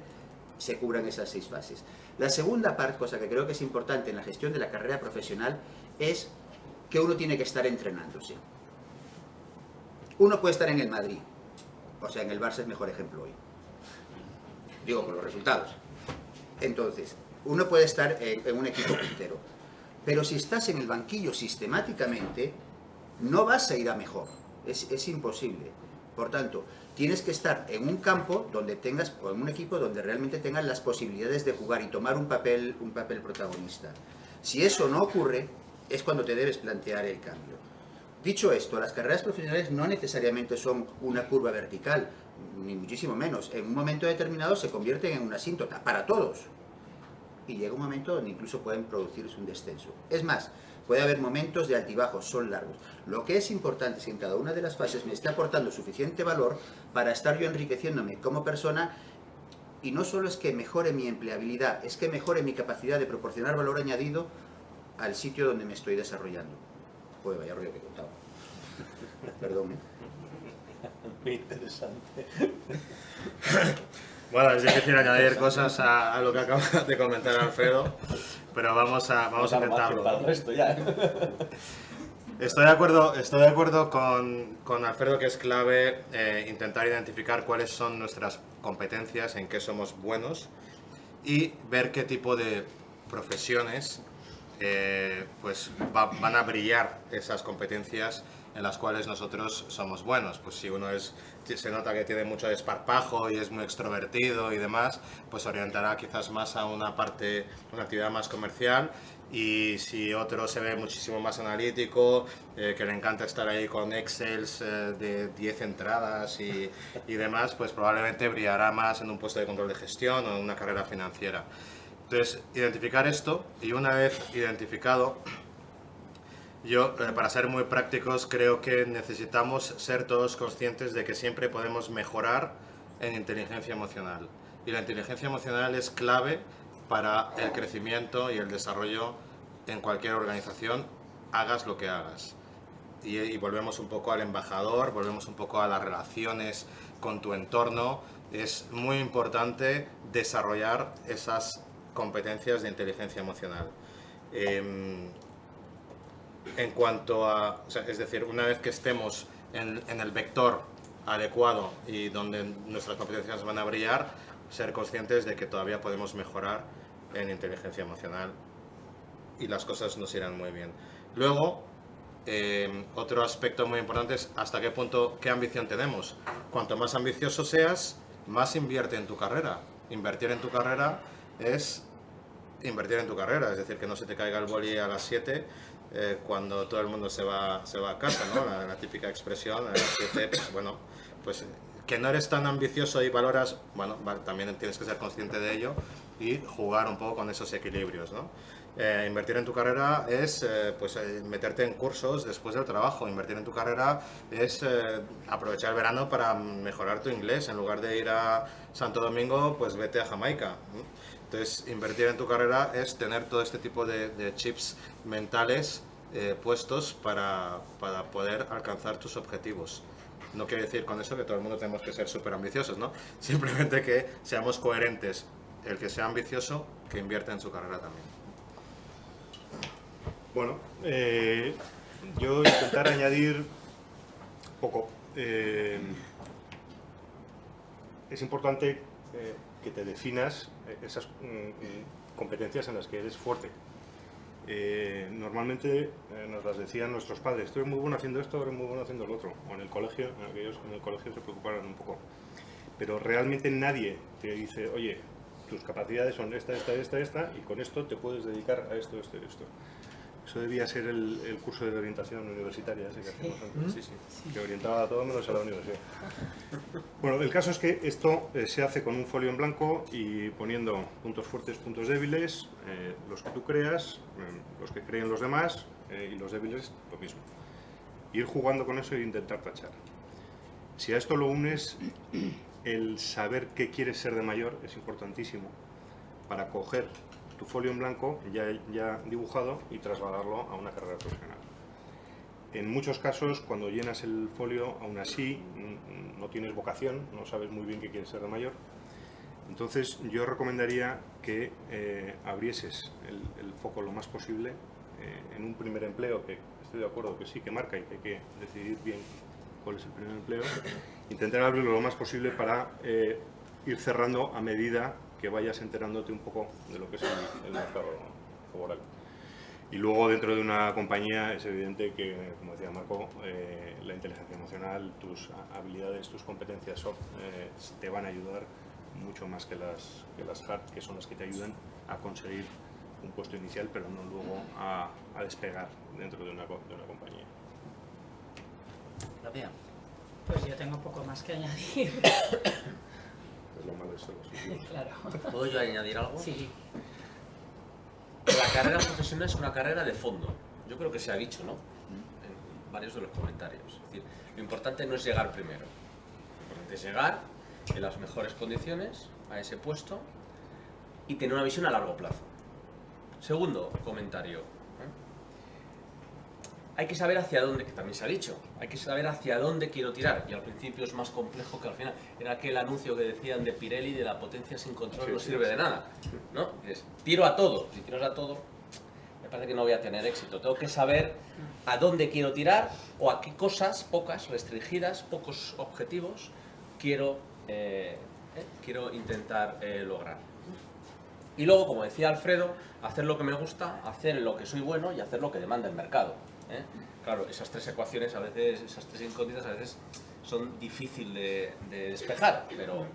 se cubran esas 6 fases. La segunda parte, cosa que creo que es importante en la gestión de la carrera profesional, es que uno tiene que estar entrenándose. Uno puede estar en el Madrid, o sea, en el Barça es mejor ejemplo hoy. Digo, por los resultados. Entonces, uno puede estar en un equipo puntero, pero si estás en el banquillo sistemáticamente, no vas a ir a mejor. Es imposible. Por tanto, tienes que estar en un campo donde tengas, o en un equipo donde realmente tengas las posibilidades de jugar y tomar un papel protagonista. Si eso no ocurre, es cuando te debes plantear el cambio. Dicho esto, las carreras profesionales no necesariamente son una curva vertical, ni muchísimo menos. En un momento determinado se convierten en una asíntota, para todos. Y llega un momento donde incluso pueden producirse un descenso. Es más, puede haber momentos de altibajos, son largos. Lo que es importante es que en cada una de las fases me esté aportando suficiente valor para estar yo enriqueciéndome como persona, y no solo es que mejore mi empleabilidad, es que mejore mi capacidad de proporcionar valor añadido al sitio donde me estoy desarrollando. Joder, vaya rollo que he contado. Perdón, ¿eh? Muy interesante. Bueno, es difícil añadir cosas a lo que acaba de comentar Alfredo, pero vamos a intentarlo. Para el resto ya. Estoy de acuerdo con Alfredo que es clave intentar identificar cuáles son nuestras competencias, en qué somos buenos y ver qué tipo de profesiones pues van a brillar esas competencias en las cuales nosotros somos buenos. Pues si uno se nota que tiene mucho desparpajo y es muy extrovertido y demás, pues orientará quizás más a una actividad más comercial, y si otro se ve muchísimo más analítico, que le encanta estar ahí con Excels de 10 entradas y demás, pues probablemente brillará más en un puesto de control de gestión o en una carrera financiera. Entonces, identificar esto, y una vez identificado, yo, para ser muy prácticos, creo que necesitamos ser todos conscientes de que siempre podemos mejorar en inteligencia emocional. Y la inteligencia emocional es clave para el crecimiento y el desarrollo en cualquier organización, hagas lo que hagas. Y volvemos un poco al embajador, volvemos un poco a las relaciones con tu entorno. Es muy importante desarrollar esas competencias de inteligencia emocional. En cuanto a, o sea, es decir, una vez que estemos en el vector adecuado y donde nuestras competencias van a brillar, ser conscientes de que todavía podemos mejorar en inteligencia emocional y las cosas nos irán muy bien. Luego, otro aspecto muy importante es hasta qué punto, qué ambición tenemos. Cuanto más ambicioso seas, más invierte en tu carrera. Invertir en tu carrera es invertir en tu carrera, es decir, que no se te caiga el boli a las 7 cuando todo el mundo se va a casa, ¿no? La típica expresión, a las 7, pues bueno, pues que no eres tan ambicioso y valoras, bueno, también tienes que ser consciente de ello y jugar un poco con esos equilibrios, ¿no? Invertir en tu carrera es meterte en cursos después del trabajo. Invertir en tu carrera es aprovechar el verano para mejorar tu inglés. En lugar de ir a Santo Domingo, pues vete a Jamaica. Entonces, invertir en tu carrera es tener todo este tipo de chips mentales puestos para poder alcanzar tus objetivos. No quiere decir con eso que todo el mundo tenemos que ser súper ambiciosos, ¿no? Simplemente que seamos coherentes. El que sea ambicioso, que invierta en su carrera también. Bueno, yo intentar añadir poco. Es importante que te definas esas competencias en las que eres fuerte. Normalmente nos las decían nuestros padres: tú eres muy bueno haciendo esto, eres muy bueno haciendo lo otro. O en el colegio, aquellos en el colegio se preocuparon un poco. Pero realmente nadie te dice: oye, tus capacidades son esta, y con esto te puedes dedicar a esto, esto y esto. Eso debía ser el curso de orientación universitaria, ese que hacíamos antes, que orientaba a todo menos a la universidad. Bueno, el caso es que esto se hace con un folio en blanco y poniendo puntos fuertes, puntos débiles, los que tú creas, los que creen los demás, y los débiles lo mismo. Ir jugando con eso e intentar tachar. Si a esto lo unes, el saber qué quieres ser de mayor es importantísimo para coger tu folio en blanco ya dibujado y trasladarlo a una carrera profesional. En muchos casos, cuando llenas el folio, aún así no tienes vocación, no sabes muy bien qué quieres ser de mayor. Entonces yo recomendaría que abrieses el foco lo más posible en un primer empleo, que estoy de acuerdo que sí que marca y que hay que decidir bien cuál es el primer empleo. Intentar abrirlo lo más posible para ir cerrando a medida que vayas enterándote un poco de lo que es el mercado laboral. Y luego, dentro de una compañía, es evidente que, como decía Marco, la inteligencia emocional, tus habilidades, tus competencias soft te van a ayudar mucho más que las hard, que son las que te ayudan a conseguir un puesto inicial, pero no luego a despegar dentro de una compañía. La mía. Pues yo tengo poco más que añadir. Es lo malo de ser los Claro. ¿Puedo yo añadir algo? Sí. La carrera profesional es una carrera de fondo. Yo creo que se ha dicho, ¿no? En varios de los comentarios. Es decir, lo importante no es llegar primero. Lo importante es llegar en las mejores condiciones a ese puesto y tener una visión a largo plazo. Segundo comentario. Hay que saber hacia dónde, que también se ha dicho, hay que saber hacia dónde quiero tirar. Y al principio es más complejo que al final. Era aquel anuncio que decían de Pirelli de la potencia sin control, no sirve de nada, ¿no? Es, tiro a todo. Si tiras a todo, me parece que no voy a tener éxito. Tengo que saber a dónde quiero tirar o a qué cosas, pocas, restringidas, pocos objetivos, quiero intentar lograr. Y luego, como decía Alfredo, hacer lo que me gusta, hacer lo que soy bueno y hacer lo que demanda el mercado. Claro, esas tres ecuaciones a veces, esas tres incógnitas a veces son difíciles de despejar, pero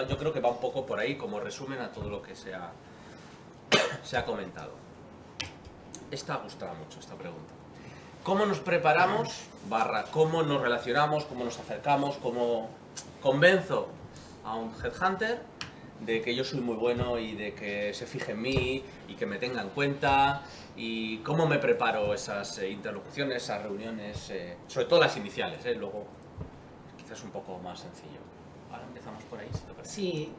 yo creo que va un poco por ahí como resumen a todo lo que se ha comentado. Esta ha gustado mucho, esta pregunta. ¿Cómo nos preparamos, cómo nos relacionamos, cómo nos acercamos, cómo convenzo a un headhunter de que yo soy muy bueno y de que se fije en mí y que me tenga en cuenta, y cómo me preparo esas interlocuciones, esas reuniones, sobre todo las iniciales, luego quizás un poco más sencillo. Ahora empezamos por ahí, si te parece. Sí,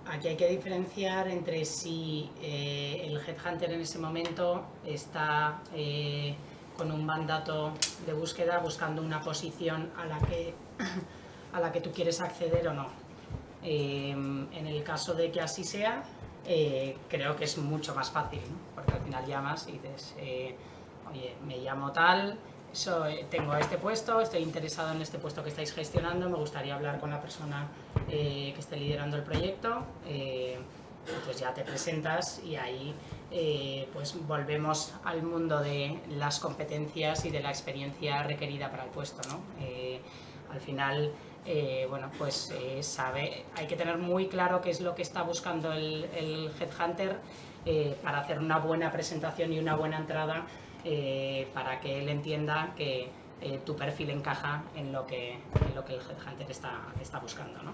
aquí hay que diferenciar entre si el headhunter en ese momento está con un mandato de búsqueda, buscando una posición a la que tú quieres acceder o no. En el caso de que así sea, creo que es mucho más fácil, ¿no? Porque al final llamas y dices, oye, me llamo tal, tengo este puesto, estoy interesado en este puesto que estáis gestionando, me gustaría hablar con la persona que esté liderando el proyecto. Entonces ya te presentas y ahí pues volvemos al mundo de las competencias y de la experiencia requerida para el puesto, ¿no? Al final, bueno, pues hay que tener muy claro qué es lo que está buscando el headhunter para hacer una buena presentación y una buena entrada, para que él entienda que tu perfil encaja en lo que el headhunter está buscando, ¿no?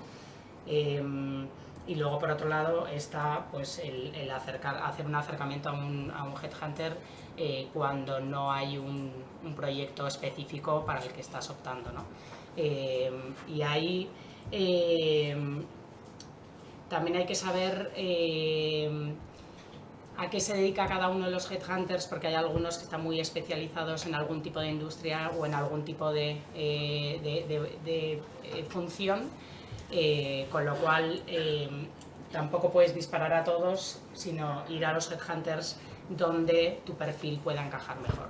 Y luego, por otro lado, está pues, el hacer un acercamiento a un headhunter cuando no hay un proyecto específico para el que estás optando, ¿no? Y ahí también hay que saber a qué se dedica cada uno de los headhunters, porque hay algunos que están muy especializados en algún tipo de industria o en algún tipo de función. Con lo cual tampoco puedes disparar a todos, sino ir a los headhunters donde tu perfil pueda encajar mejor.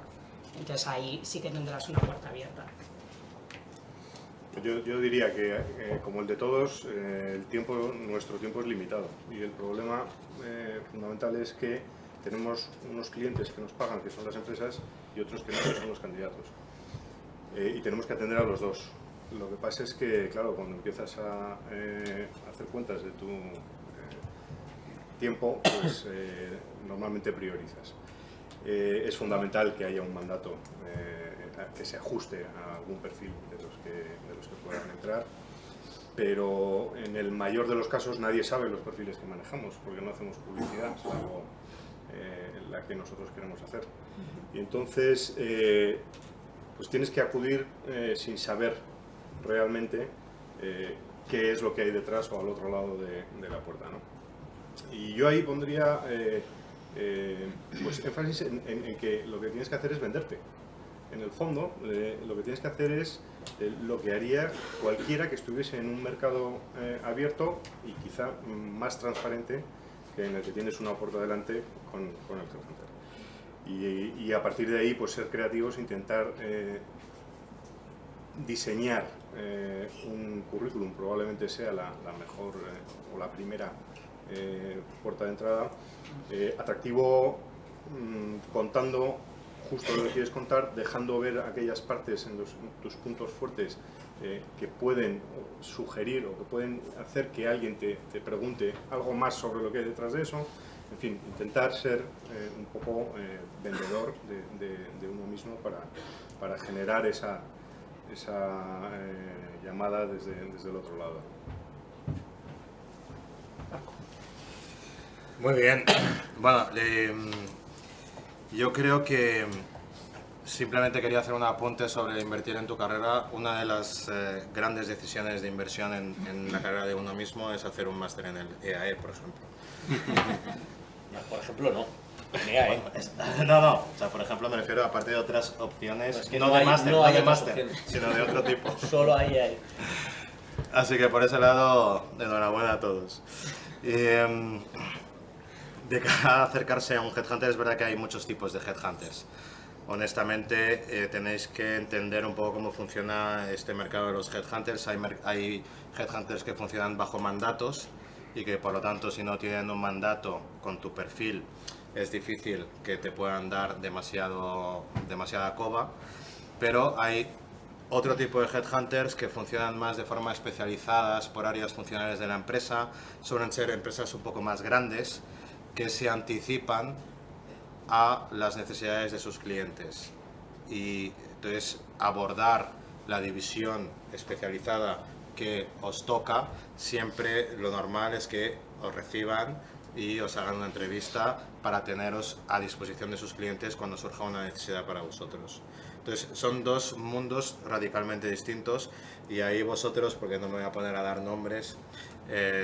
Entonces ahí sí que tendrás una puerta abierta. Yo diría que, como el de todos, nuestro tiempo es limitado, y el problema fundamental es que tenemos unos clientes que nos pagan, que son las empresas, y otros que no, que son los candidatos. Y tenemos que atender a los dos. Lo que pasa es que, claro, cuando empiezas a hacer cuentas de tu tiempo, pues normalmente priorizas. Es fundamental que haya un mandato que se ajuste a algún perfil de los que puedan entrar, pero en el mayor de los casos nadie sabe los perfiles que manejamos, porque no hacemos publicidad, salvo la que nosotros queremos hacer. Y entonces, pues tienes que acudir sin saber realmente qué es lo que hay detrás o al otro lado de la puerta, ¿no? Y yo ahí pondría pues énfasis en que lo que tienes que hacer es venderte. En el fondo, lo que tienes que hacer es lo que haría cualquiera que estuviese en un mercado abierto y quizá más transparente que en el que tienes una puerta delante con el headhunter. Y a partir de ahí, pues ser creativos, intentar diseñar un currículum, probablemente sea la mejor o la primera puerta de entrada, atractivo, contando justo lo que quieres contar, dejando ver aquellas partes en tus puntos fuertes que pueden sugerir o que pueden hacer que alguien te pregunte algo más sobre lo que hay detrás de eso. En fin, intentar ser un poco vendedor de uno mismo para generar esa llamada desde el otro lado. Muy bien. Bueno, yo creo que simplemente quería hacer un apunte sobre invertir en tu carrera. Una de las grandes decisiones de inversión en la carrera de uno mismo es hacer un máster en el EAE, por ejemplo. No, por ejemplo, no. EAE. No, o sea, por ejemplo, me refiero aparte de otras opciones, Es que no no de hay- máster, no no hay de otras máster, opciones. sino de otro tipo. Solo hay EAE. Así que por ese lado, enhorabuena a todos. De cara a acercarse a un headhunter, es verdad que hay muchos tipos de headhunters. Honestamente, tenéis que entender un poco cómo funciona este mercado de los headhunters. Hay headhunters que funcionan bajo mandatos y que, por lo tanto, si no tienen un mandato con tu perfil, es difícil que te puedan dar demasiada coba. Pero hay otro tipo de headhunters que funcionan más de forma especializadas por áreas funcionales de la empresa. Suelen ser empresas un poco más grandes que se anticipan a las necesidades de sus clientes, y entonces abordar la división especializada que os toca, siempre lo normal es que os reciban y os hagan una entrevista para teneros a disposición de sus clientes cuando surja una necesidad para vosotros. Entonces son dos mundos radicalmente distintos, y ahí vosotros, porque no me voy a poner a dar nombres,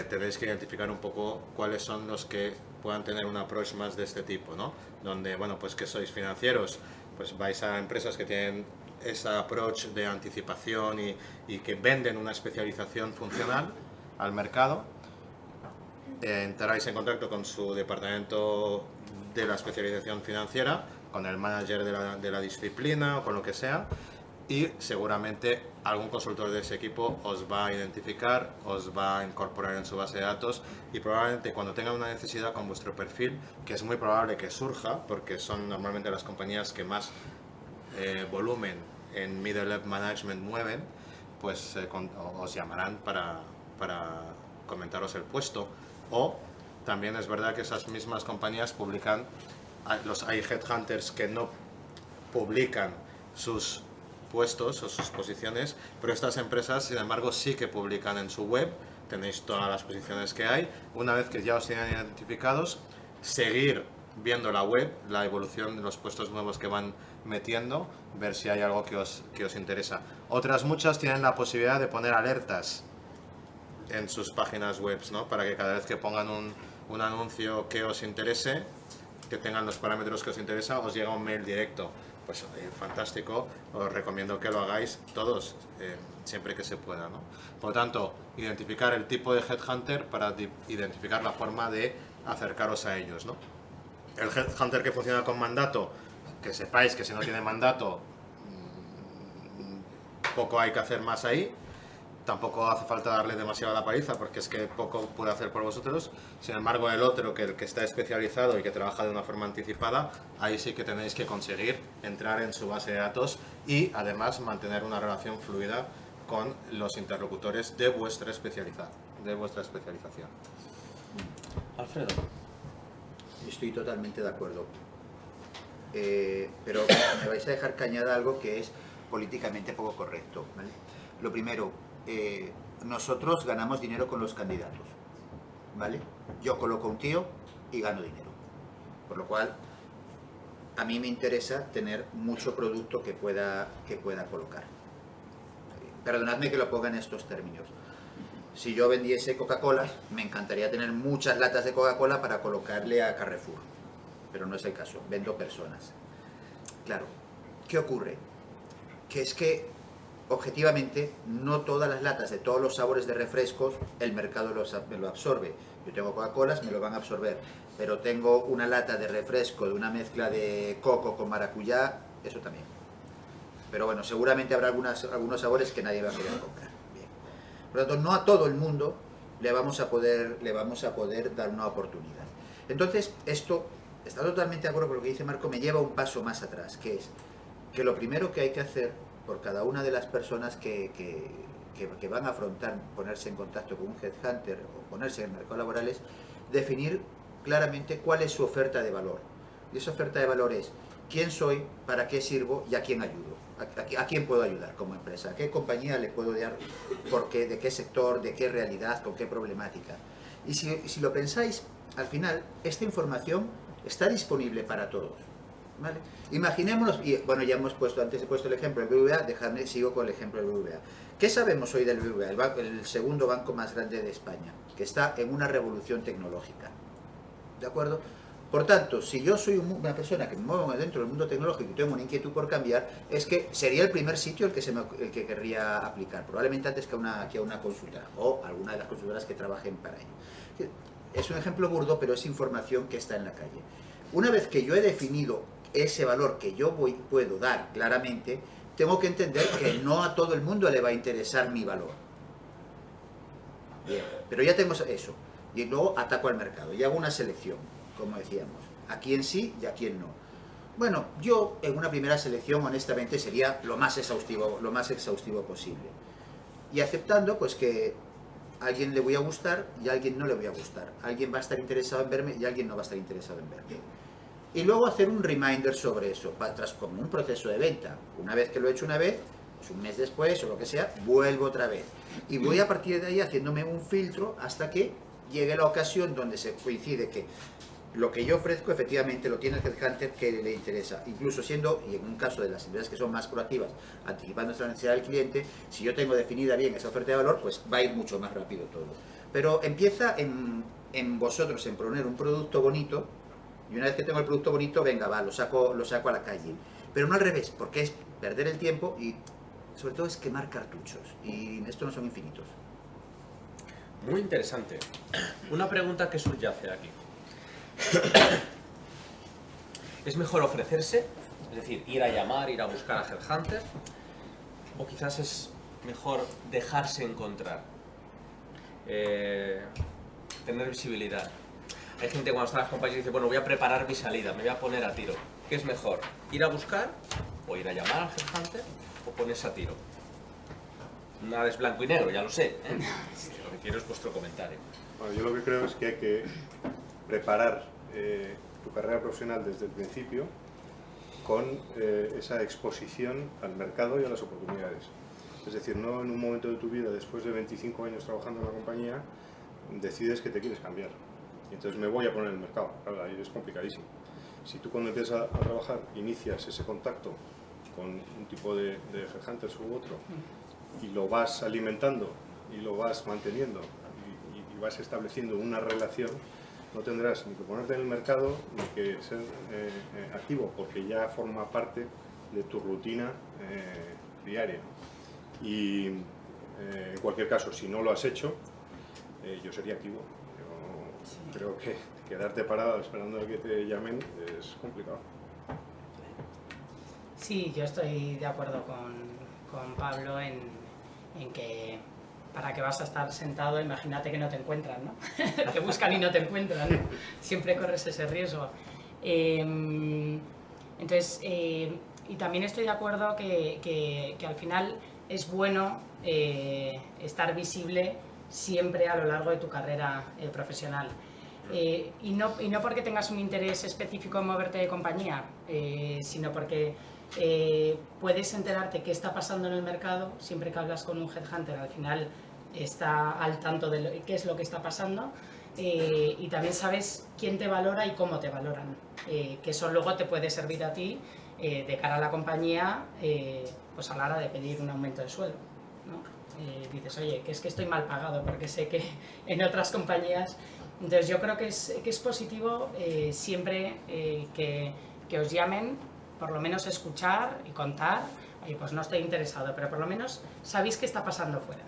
tenéis que identificar un poco cuáles son los que puedan tener un approach más de este tipo, ¿no? Donde, bueno, pues que sois financieros, pues vais a empresas que tienen ese approach de anticipación y que venden una especialización funcional al mercado. Entraréis en contacto con su departamento de la especialización financiera, con el manager de la disciplina o con lo que sea, y seguramente algún consultor de ese equipo os va a identificar, os va a incorporar en su base de datos, y probablemente cuando tengan una necesidad con vuestro perfil, que es muy probable que surja, porque son normalmente las compañías que más volumen en Middle Level Management mueven, pues os llamarán para comentaros el puesto. O también es verdad que esas mismas compañías publican, hay headhunters que no publican sus puestos o sus posiciones, pero estas empresas, sin embargo, sí que publican en su web. Tenéis todas las posiciones que hay. Una vez que ya os tienen identificados, seguir viendo la web, la evolución de los puestos nuevos que van metiendo, ver si hay algo que os interesa. Otras muchas tienen la posibilidad de poner alertas en sus páginas web, ¿no? Para que cada vez que pongan un anuncio que os interese, que tengan los parámetros que os interesa, os llega un mail directo. Pues fantástico, os recomiendo que lo hagáis todos, siempre que se pueda, ¿no? Por lo tanto, identificar el tipo de headhunter para identificar la forma de acercaros a ellos, ¿no? El headhunter que funciona con mandato, que sepáis que si no tiene mandato, poco hay que hacer más ahí. Tampoco hace falta darle demasiado la paliza, porque es que poco puede hacer por vosotros. Sin embargo, el otro, que el que está especializado y que trabaja de una forma anticipada, ahí sí que tenéis que conseguir entrar en su base de datos y además mantener una relación fluida con los interlocutores de vuestra especialización. Alfredo. Estoy totalmente de acuerdo. Pero me vais a dejar que añada algo que es políticamente poco correcto, ¿vale? Lo primero, nosotros ganamos dinero con los candidatos, ¿vale? Yo coloco un tío y gano dinero, por lo cual a mí me interesa tener mucho producto que pueda colocar. Perdonadme que lo ponga en estos términos. Si yo vendiese Coca-Cola, me encantaría tener muchas latas de Coca-Cola para colocarle a Carrefour, pero no es el caso, vendo personas. Claro, ¿qué ocurre? Que es que objetivamente no todas las latas de todos los sabores de refrescos el mercado me lo absorbe. Yo tengo Coca-Colas, me lo van a absorber, pero tengo una lata de refresco de una mezcla de coco con maracuyá, eso también. Pero bueno, seguramente habrá algunos sabores que nadie va a querer comprar. Bien. Por lo tanto, no a todo el mundo le vamos a poder dar una oportunidad. Entonces, esto, está totalmente de acuerdo con lo que dice Marco, me lleva un paso más atrás, que es que lo primero que hay que hacer por cada una de las personas que van a afrontar ponerse en contacto con un headhunter o ponerse en el mercado laboral es definir claramente cuál es su oferta de valor. Y esa oferta de valor es quién soy, para qué sirvo y a quién ayudo. ¿A quién puedo ayudar como empresa? ¿A qué compañía le puedo dar? ¿Por qué? ¿De qué sector? ¿De qué realidad? ¿Con qué problemática? Y si lo pensáis, al final, esta información está disponible para todos. ¿Vale? Imaginémonos, y bueno, ya antes he puesto el ejemplo del BBVA, sigo con el ejemplo del BBVA. ¿Qué sabemos hoy del BBVA? El segundo banco más grande de España, que está en una revolución tecnológica. ¿De acuerdo? Por tanto, si yo soy una persona que me muevo dentro del mundo tecnológico y tengo una inquietud por cambiar, es que sería el primer sitio el que querría aplicar, probablemente antes que a una consultora o alguna de las consultoras que trabajen para ello. Es un ejemplo burdo, pero es información que está en la calle. Una vez que yo he definido ese valor que yo puedo dar claramente, tengo que entender que no a todo el mundo le va a interesar mi valor. Bien, pero ya tengo eso. Y luego ataco al mercado y hago una selección, como decíamos, a quién sí y a quién no. Bueno, yo en una primera selección honestamente sería lo más exhaustivo posible. Y aceptando pues que a alguien le voy a gustar y a alguien no le voy a gustar. Alguien va a estar interesado en verme y alguien no va a estar interesado en verme. Y luego hacer un reminder sobre eso, como un proceso de venta. Una vez que lo he hecho una vez, pues un mes después o lo que sea, vuelvo otra vez. Y voy a partir de ahí haciéndome un filtro hasta que llegue la ocasión donde se coincide que lo que yo ofrezco efectivamente lo tiene el headhunter que le interesa. Incluso siendo, y en un caso de las empresas que son más proactivas, anticipando la necesidad del cliente, si yo tengo definida bien esa oferta de valor, pues va a ir mucho más rápido todo. Pero empieza en vosotros, en poner un producto bonito. Y una vez que tengo el producto bonito, venga, va, lo saco a la calle. Pero no al revés, porque es perder el tiempo y sobre todo es quemar cartuchos. Y estos no son infinitos. Muy interesante. Una pregunta que subyace aquí. ¿Es mejor ofrecerse? Es decir, ir a llamar, ir a buscar a Headhunter. ¿O quizás es mejor dejarse encontrar? Tener visibilidad. Hay gente cuando está en las compañías y dice, bueno, voy a preparar mi salida, me voy a poner a tiro. ¿Qué es mejor? ¿Ir a buscar? ¿O ir a llamar al Headhunter? ¿O ponerse a tiro? Nada es blanco y negro, ya lo sé, ¿eh? Lo que quiero es vuestro comentario. Bueno, yo lo que creo es que hay que preparar tu carrera profesional desde el principio con esa exposición al mercado y a las oportunidades. Es decir, no en un momento de tu vida, después de 25 años trabajando en la compañía, decides que te quieres cambiar. Y entonces me voy a poner en el mercado. Claro, ahí es complicadísimo. Si tú cuando empiezas a trabajar inicias ese contacto con un tipo de headhunters u otro y lo vas alimentando y lo vas manteniendo y vas estableciendo una relación, no tendrás ni que ponerte en el mercado ni que ser activo, porque ya forma parte de tu rutina diaria. Y en cualquier caso, si no lo has hecho, yo sería activo. Yo creo que quedarte parado esperando a que te llamen es complicado. Sí, yo estoy de acuerdo con Pablo en que para que vas a estar sentado, imagínate que no te encuentran, ¿no? Te buscan y no te encuentran, ¿no? Siempre corres ese riesgo. Entonces, y también estoy de acuerdo que al final es bueno estar visible siempre a lo largo de tu carrera profesional. Y no porque tengas un interés específico en moverte de compañía, sino porque puedes enterarte qué está pasando en el mercado. Siempre que hablas con un headhunter, al final está al tanto de qué es lo que está pasando, y también sabes quién te valora y cómo te valoran, que eso luego te puede servir a ti de cara a la compañía, pues a la hora de pedir un aumento de sueldo, ¿no? Dices, oye, que es que estoy mal pagado, porque sé que en otras compañías... Entonces yo creo que es positivo siempre que os llamen, por lo menos escuchar y contar, oye, pues no estoy interesado, pero por lo menos sabéis qué está pasando fuera.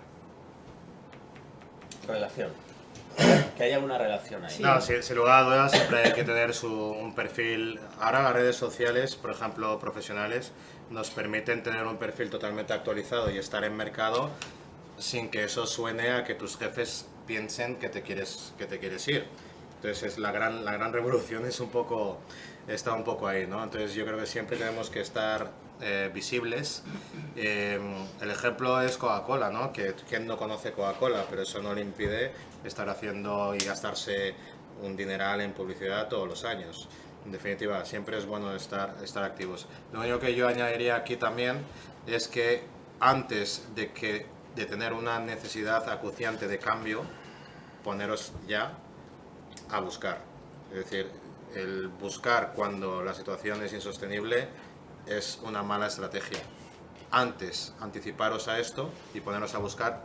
Relación. Que haya una relación ahí. Sí. No, sin lugar a dudas siempre hay que tener un perfil. Ahora las redes sociales, por ejemplo, profesionales, nos permiten tener un perfil totalmente actualizado y estar en mercado sin que eso suene a que tus jefes piensen que te quieres ir. Entonces la gran revolución es está un poco ahí, ¿no? Entonces yo creo que siempre tenemos que estar visibles. El ejemplo es Coca-Cola, ¿no? Que quien no conoce Coca-Cola, pero eso no le impide estar haciendo y gastarse un dineral en publicidad todos los años. En definitiva, siempre es bueno estar activos. Lo único que yo añadiría aquí también es que antes de tener una necesidad acuciante de cambio, poneros ya a buscar. Es decir, el buscar cuando la situación es insostenible es una mala estrategia. Antes, anticiparos a esto y poneros a buscar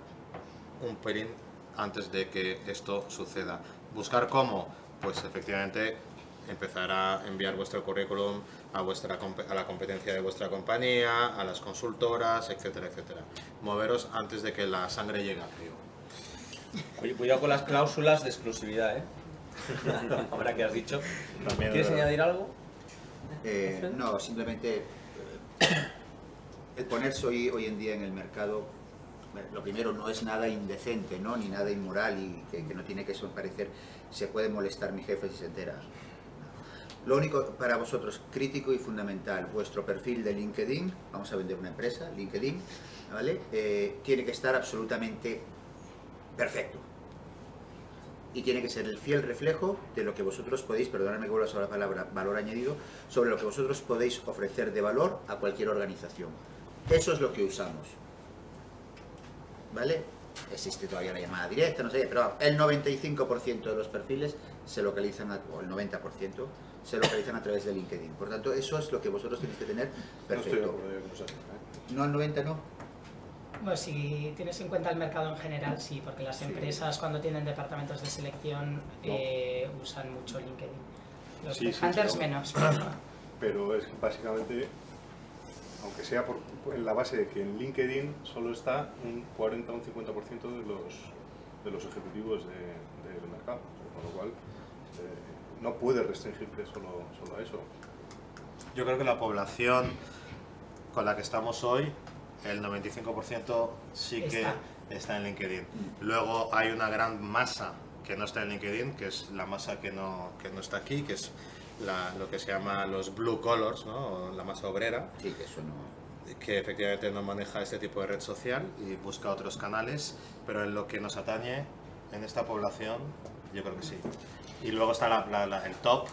un pelín antes de que esto suceda. ¿Buscar cómo? Pues efectivamente empezar a enviar vuestro currículum a la competencia de vuestra compañía, a las consultoras, etcétera, etcétera. Moveros antes de que la sangre llegue al río. Oye, cuidado con las cláusulas de exclusividad, ¿eh? Ahora que has dicho. También, ¿Quieres añadir algo? No, simplemente el ponerse hoy en día en el mercado, lo primero, no es nada indecente, ¿no? Ni nada inmoral y que no tiene que parecer, se puede molestar mi jefe si se entera. Lo único para vosotros, crítico y fundamental, vuestro perfil de LinkedIn, vamos a vender una empresa, LinkedIn, ¿vale? Tiene que estar absolutamente perfecto. Y tiene que ser el fiel reflejo de lo que vosotros podéis, perdonadme que vuelva sobre la palabra valor añadido, sobre lo que vosotros podéis ofrecer de valor a cualquier organización. Eso es lo que usamos, ¿vale? Existe todavía la llamada directa, no sé, pero el 95% de los perfiles se localizan, o el 90%, se localizan a través de LinkedIn. Por tanto, eso es lo que vosotros tenéis que tener perfecto. No, el 90 no. Bueno, si tienes en cuenta el mercado en general, sí, porque las empresas cuando tienen departamentos de selección usan mucho LinkedIn. Los headhunters menos. Pero es que básicamente, aunque sea en la base de que en LinkedIn solo está un 40 o un 50% de los ejecutivos del mercado, con lo cual no puedes restringirte solo a eso. Yo creo que la población con la que estamos hoy, el 95% sí que está en LinkedIn. Luego hay una gran masa que no está en LinkedIn, que es la masa que no está aquí, que es lo que se llama los blue collars, ¿no? O la masa obrera. Sí, que eso no... Que efectivamente no maneja este tipo de red social y busca otros canales, pero en lo que nos atañe en esta población, yo creo que sí. Y luego está el top,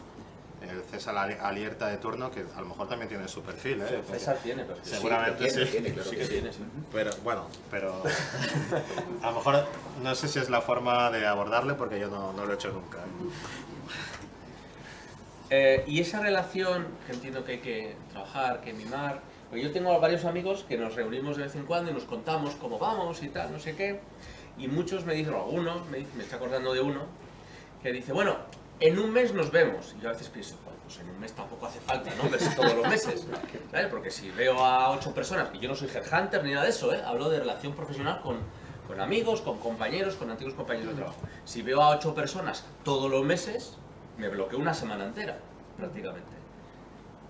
el César Alierta de turno, que a lo mejor también tiene su perfil, ¿eh? César tiene perfil. Seguramente sí. Tiene, claro Sí que que sí. tiene, sí. Pero bueno, a lo mejor no sé si es la forma de abordarle porque yo no lo he hecho nunca. Y esa relación que entiendo que hay que trabajar, que mimar, pues yo tengo varios amigos que nos reunimos de vez en cuando y nos contamos cómo vamos y tal, no sé qué, y muchos me dicen, o algunos, me está acordando de uno, que dice, bueno, en un mes nos vemos, y yo a veces pienso, bueno, pues en un mes tampoco hace falta, ¿no? Verse todos los meses, ¿sabes? Porque si veo a 8 personas, que yo no soy headhunter ni nada de eso, hablo de relación profesional con amigos, con compañeros, con antiguos compañeros de trabajo. Si veo a 8 personas todos los meses, me bloqueo una semana entera, prácticamente.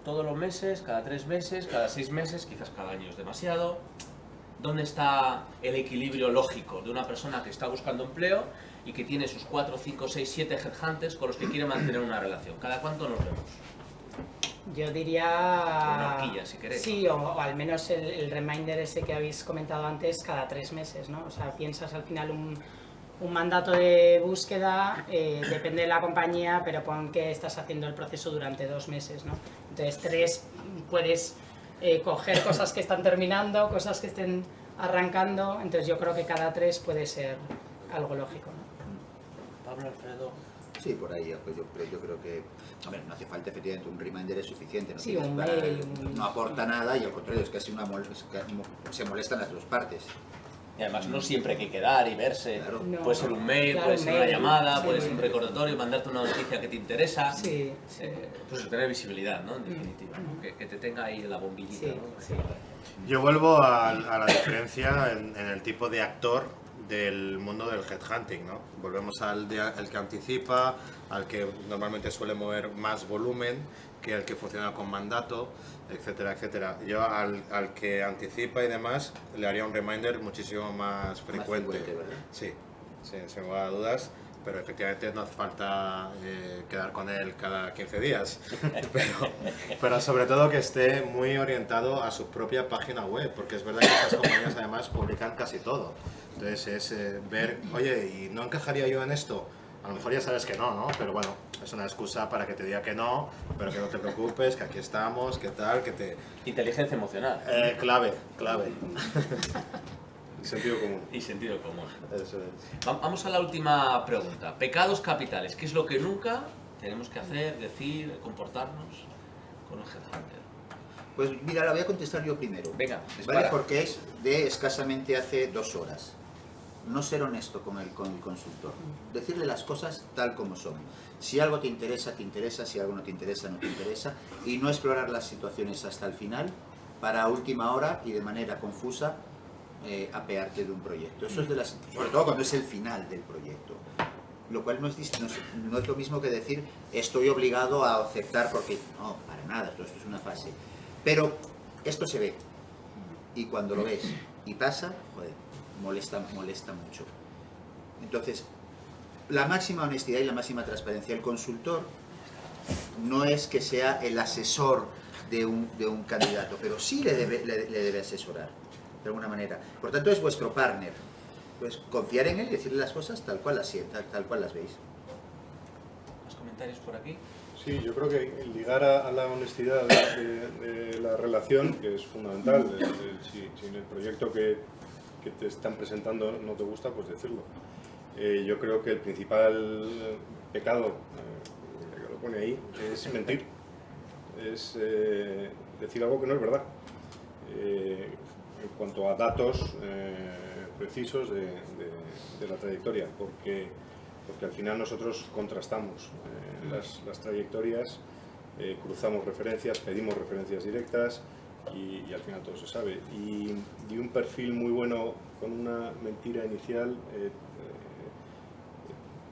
Todos los meses, cada 3 meses, cada 6 meses, quizás cada año es demasiado. ¿Dónde está el equilibrio lógico de una persona que está buscando empleo y que tiene sus 4, 5, 6, 7 headhunters con los que quiere mantener una relación? ¿Cada cuánto nos vemos? Yo diría... Una horquilla, si queréis. Sí, o al menos el reminder ese que habéis comentado antes, cada 3 meses, ¿no? O sea, piensas al final un mandato de búsqueda, depende de la compañía, pero pon que estás haciendo el proceso durante 2 meses, ¿no? Entonces 3 puedes coger cosas que están terminando, cosas que estén arrancando, entonces yo creo que cada 3 puede ser algo lógico, ¿no? Pablo, Alfredo... Sí, por ahí, yo creo que hombre, no hace falta efectivamente un reminder, es suficiente, no, Sí, tienes un para- mail, no aporta nada y al contrario, es casi se molestan las dos partes. Y además no siempre hay que quedar y verse. Claro. No. Puede ser un mail, Claro, puede un ser una mail, llamada, sí. puede ser un recordatorio, mandarte una noticia que te interesa. Sí, sí. Pues tener visibilidad, ¿no? En definitiva, ¿no? Que te tenga ahí la bombillita, Sí, ¿no? sí. Yo vuelvo a la diferencia en el tipo de actor del mundo del headhunting, ¿no? Volvemos al que anticipa, al que normalmente suele mover más volumen que el que funciona con mandato, etcétera, etcétera. Yo al que anticipa y demás le haría un reminder muchísimo más frecuente. ¿Verdad? Sí, sin lugar a dudas, pero efectivamente no hace falta quedar con él cada 15 días, pero sobre todo que esté muy orientado a su propia página web, porque es verdad que estas compañías además publican casi todo. Entonces es ver, oye, ¿y no encajaría yo en esto? A lo mejor ya sabes que no, pero bueno, es una excusa para que te diga que no, pero que no te preocupes, que aquí estamos, que tal, que te... Inteligencia emocional clave. Sentido común. y sentido común. Eso es. Vamos a la última pregunta. Pecados capitales. ¿Qué es lo que nunca tenemos que hacer, decir, comportarnos con un headhunter? Pues mira, la voy a contestar yo primero. Venga, ¿vale? dispara. Porque es de escasamente hace 2 horas. No ser honesto con el consultor. Decirle las cosas tal como son. Si algo te interesa, si algo no te interesa, no te interesa. Y no explorar las situaciones hasta el final, para a última hora y de manera confusa, apearte de un proyecto. Eso es sobre todo cuando es el final del proyecto. Lo cual no es lo mismo que decir estoy obligado a aceptar porque... No, para nada, esto es una fase. Pero esto se ve. Y cuando lo ves y pasa, joder, molesta mucho. Entonces, la máxima honestidad y la máxima transparencia. El consultor no es que sea el asesor de un candidato, pero sí le debe asesorar, de alguna manera. Por tanto, es vuestro partner. Pues confiar en él y decirle las cosas tal cual las veis. ¿Más comentarios por aquí? Sí, yo creo que el ligar a la honestidad de la relación, que es fundamental, si en el proyecto que te están presentando no te gusta, pues decirlo. Yo creo que el principal pecado, que lo pone ahí, es mentir, es decir algo que no es verdad, en cuanto a datos precisos de la trayectoria, porque al final nosotros contrastamos las trayectorias, cruzamos referencias, pedimos referencias directas y al final todo se sabe. Y un perfil muy bueno con una mentira inicial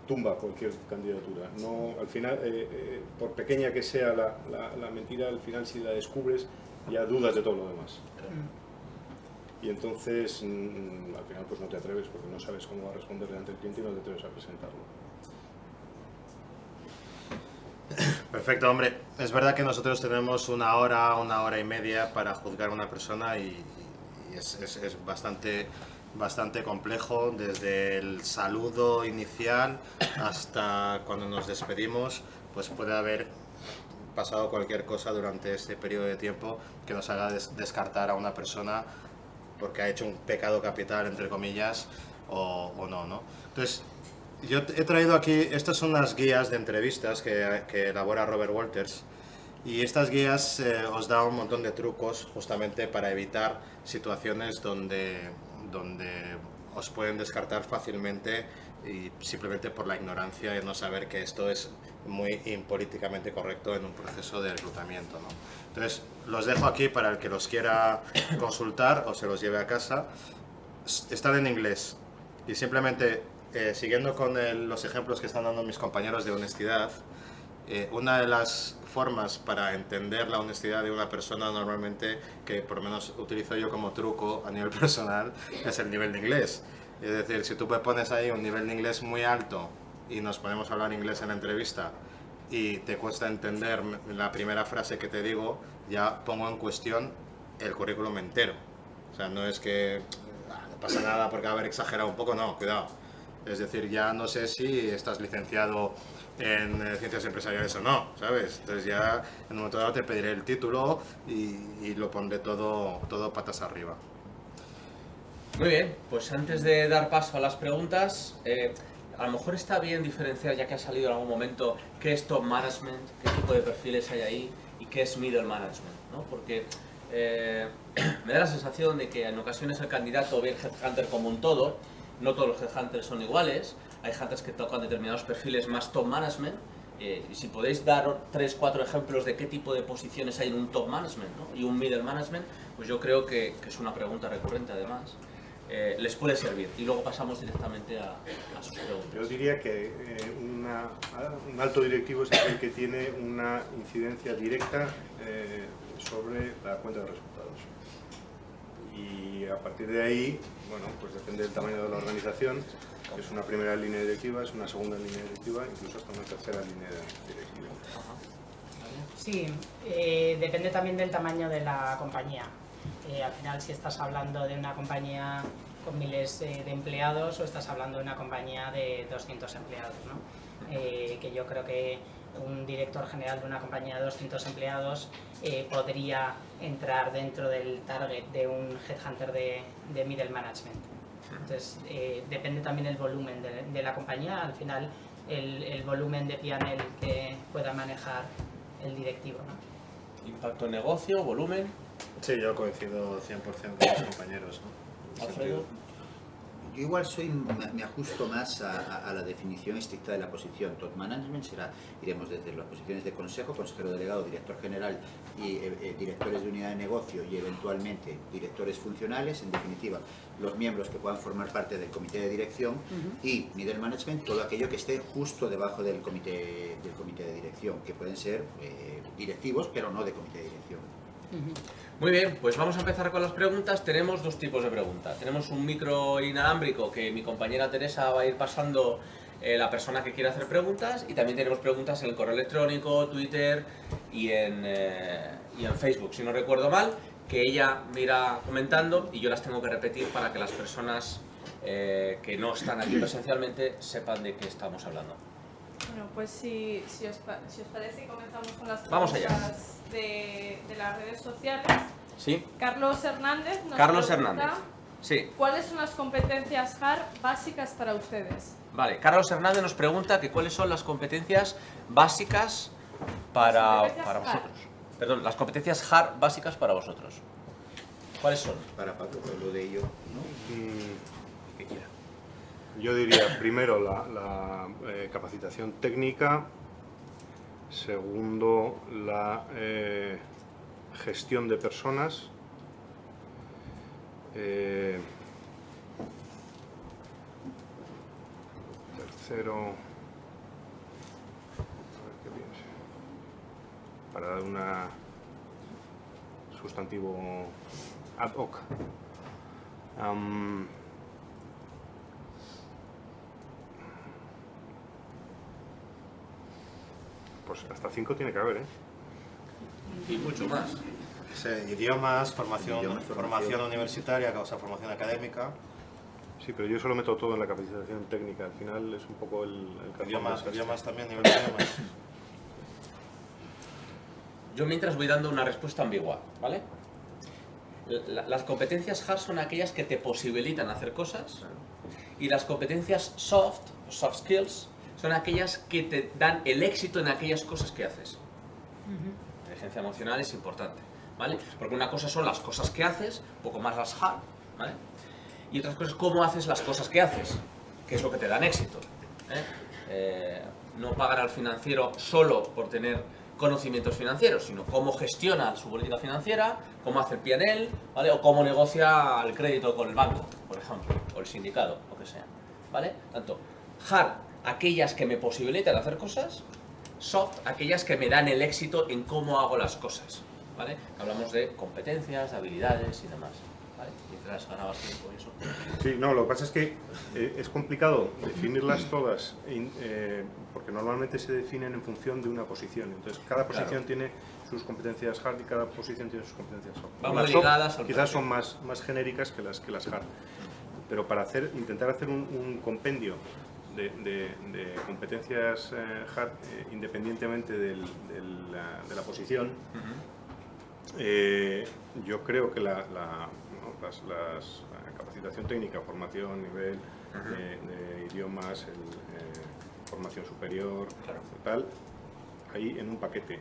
tumba cualquier candidatura. No, al final, por pequeña que sea la mentira, al final si la descubres ya dudas de todo lo demás. Y entonces al final pues no te atreves porque no sabes cómo va a responder delante del cliente y no te atreves a presentarlo. Perfecto, hombre. Es verdad que nosotros tenemos una hora y media para juzgar a una persona y es bastante complejo, desde el saludo inicial hasta cuando nos despedimos, pues puede haber pasado cualquier cosa durante este periodo de tiempo que nos haga descartar a una persona porque ha hecho un pecado capital, entre comillas, o no, ¿no? Entonces, yo he traído aquí, estas son las guías de entrevistas que elabora Robert Walters, y estas guías os dan un montón de trucos justamente para evitar situaciones donde os pueden descartar fácilmente y simplemente por la ignorancia y no saber que esto es muy impolíticamente correcto en un proceso de reclutamiento, ¿no? Entonces, los dejo aquí para el que los quiera consultar o se los lleve a casa. Están en inglés y simplemente siguiendo con los ejemplos que están dando mis compañeros de honestidad, una de las formas para entender la honestidad de una persona normalmente, que por lo menos utilizo yo como truco a nivel personal, es el nivel de inglés. Es decir, si tú me pones ahí un nivel de inglés muy alto y nos ponemos a hablar inglés en la entrevista y te cuesta entender la primera frase que te digo, ya pongo en cuestión el currículum entero. O sea, no es que no pasa nada porque haber exagerado un poco, no, cuidado. Es decir, ya no sé si estás licenciado en ciencias empresariales o no, ¿sabes? Entonces ya en un momento dado te pediré el título y lo pondré todo patas arriba. Muy bien, pues antes de dar paso a las preguntas, a lo mejor está bien diferenciar, ya que ha salido en algún momento, qué es top management, qué tipo de perfiles hay ahí y qué es middle management, ¿no? Porque me da la sensación de que en ocasiones el candidato ve el headhunter como un todo. No todos los headhunters son iguales, hay hunters que tocan determinados perfiles más top management, y si podéis dar 3-4 ejemplos de qué tipo de posiciones hay en un top management, ¿no? Y un middle management, pues yo creo que es una pregunta recurrente además, les puede servir, y luego pasamos directamente a sus preguntas. Yo diría que un alto directivo es aquel que tiene una incidencia directa sobre la cuenta de resultados. Y a partir de ahí, bueno, pues depende del tamaño de la organización, es una primera línea directiva, es una segunda línea directiva, incluso hasta una tercera línea directiva. Sí, depende también del tamaño de la compañía. Al final, si estás hablando de una compañía con miles de empleados o estás hablando de una compañía de 200 empleados, ¿no? Que yo creo que un director general de una compañía de 200 empleados podría entrar dentro del target de un headhunter de middle management. Entonces, depende también el volumen de la compañía, al final el volumen de P&L que pueda manejar el directivo, ¿no? Impacto en negocio, volumen. Sí, yo coincido 100% con mis compañeros, ¿no? Alfredo. Yo igual me ajusto más a la definición estricta de la posición. Top management iremos desde las posiciones de consejo, consejero delegado, director general y directores de unidad de negocio y eventualmente directores funcionales, en definitiva, los miembros que puedan formar parte del comité de dirección, y middle management, todo aquello que esté justo debajo del comité de dirección, que pueden ser directivos, pero no de comité de dirección. Muy bien, pues vamos a empezar con las preguntas. Tenemos dos tipos de preguntas. Tenemos un micro inalámbrico que mi compañera Teresa va a ir pasando la persona que quiera hacer preguntas, y también tenemos preguntas en el correo electrónico, Twitter y en Facebook, si no recuerdo mal, que ella me irá comentando y yo las tengo que repetir para que las personas que no están aquí presencialmente sepan de qué estamos hablando. Bueno, pues si os parece, comenzamos con las Vamos allá. preguntas de las redes sociales. ¿Sí? Carlos Hernández nos Carlos pregunta, Hernández. Sí. ¿cuáles son las competencias HAR básicas para ustedes? Vale, Carlos Hernández nos pregunta que cuáles son las competencias básicas para vosotros. Perdón, las competencias HAR básicas para vosotros. ¿Cuáles son? Para Pablo, lo de ello, ¿no? Que quiera. Yo diría, primero, la capacitación técnica. Segundo, la gestión de personas. Tercero, dar un sustantivo ad hoc. Pues hasta 5 tiene que haber, ¿eh? Y mucho más. Sí, idiomas, formación, Idiomas, formación universitaria, causa formación académica, Sí, pero yo solo meto todo en la capacitación técnica. Al final es un poco el cajón idiomas, de desastre. idiomas también, nivel de idiomas. Yo mientras voy dando una respuesta ambigua, ¿vale? Las competencias hard son aquellas que te posibilitan hacer cosas y las competencias soft, soft skills, son aquellas que te dan el éxito en aquellas cosas que haces. La inteligencia emocional es importante, ¿vale? Porque una cosa son las cosas que haces, un poco más las hard, ¿vale? Y otras cosas cómo haces las cosas que haces, que es lo que te dan éxito, no pagan al financiero solo por tener conocimientos financieros, sino cómo gestiona su política financiera, cómo hace el P&L, ¿vale? O cómo negocia el crédito con el banco, por ejemplo, o el sindicato, lo que sea, ¿vale? Tanto hard, aquellas que me posibilitan hacer cosas, soft, aquellas que me dan el éxito en cómo hago las cosas, ¿vale? Hablamos de competencias, de habilidades y demás, ¿vale? Mientras ganabas tiempo y eso. Sí, no, lo que pasa es que es complicado definirlas todas, porque normalmente se definen en función de una posición. Entonces, cada posición tiene sus competencias hard y cada posición tiene sus competencias soft. Van Las muy soft ligadas al quizás perfil. son más genéricas que las hard. Pero para intentar hacer un compendio de competencias hard, independientemente de la posición, yo creo que la capacitación técnica, formación, nivel de idiomas, formación superior, tal, ahí en un paquete.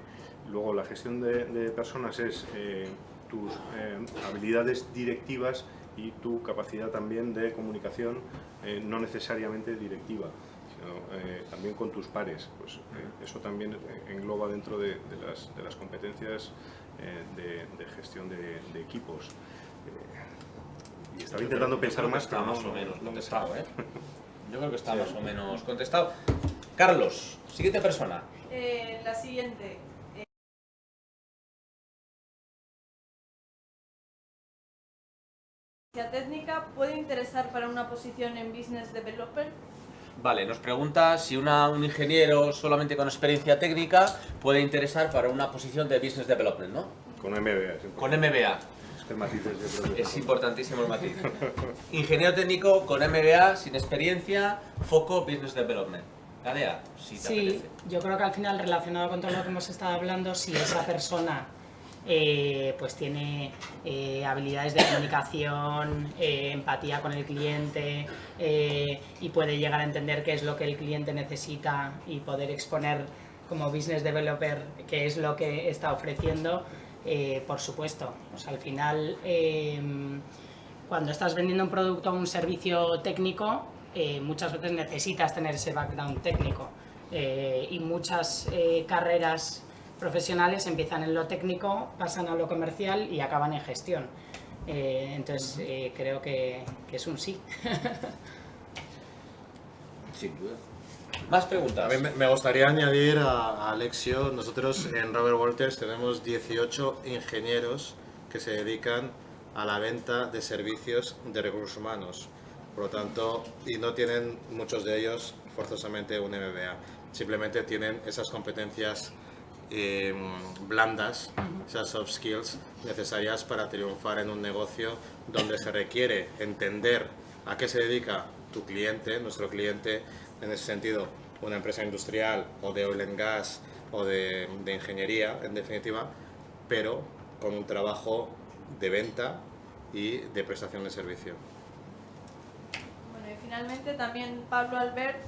Luego la gestión de personas es tus habilidades directivas y tu capacidad también de comunicación, no necesariamente directiva, sino también con tus pares. Pues, eso también engloba dentro de las competencias de gestión de equipos. Y estaba intentando pensar más, está pero más o menos no me contestado, sale. ¿eh? Yo creo que está más o menos contestado. Carlos, siguiente persona. La siguiente. ¿La técnica puede interesar para una posición en Business Developer? Vale, nos pregunta si un ingeniero solamente con experiencia técnica puede interesar para una posición de Business Development, ¿no? Con MBA. siempre. Con MBA. Es que el matiz yo creo que Es importantísimo el matiz. Ingeniero técnico con MBA, sin experiencia, foco Business Development. Gadea, si te Sí, apetece. yo creo que al final, relacionado con todo lo que hemos estado hablando, si esa persona pues tiene habilidades de comunicación, empatía con el cliente y puede llegar a entender qué es lo que el cliente necesita y poder exponer como business developer qué es lo que está ofreciendo, por supuesto. O sea, al final, cuando estás vendiendo un producto o un servicio técnico, muchas veces necesitas tener ese background técnico y muchas carreras profesionales empiezan en lo técnico, pasan a lo comercial y acaban en gestión. Entonces creo que es un sí. Sin duda. Más preguntas. A mí me gustaría añadir a Alexio, nosotros en Robert Walters tenemos 18 ingenieros que se dedican a la venta de servicios de recursos humanos. Por lo tanto, y no tienen muchos de ellos forzosamente un MBA, simplemente tienen esas competencias blandas, esas soft skills necesarias para triunfar en un negocio donde se requiere entender a qué se dedica tu cliente, nuestro cliente, en ese sentido, una empresa industrial o de oil and gas o de ingeniería, en definitiva, pero con un trabajo de venta y de prestación de servicio. Bueno, y finalmente también Pablo Albert.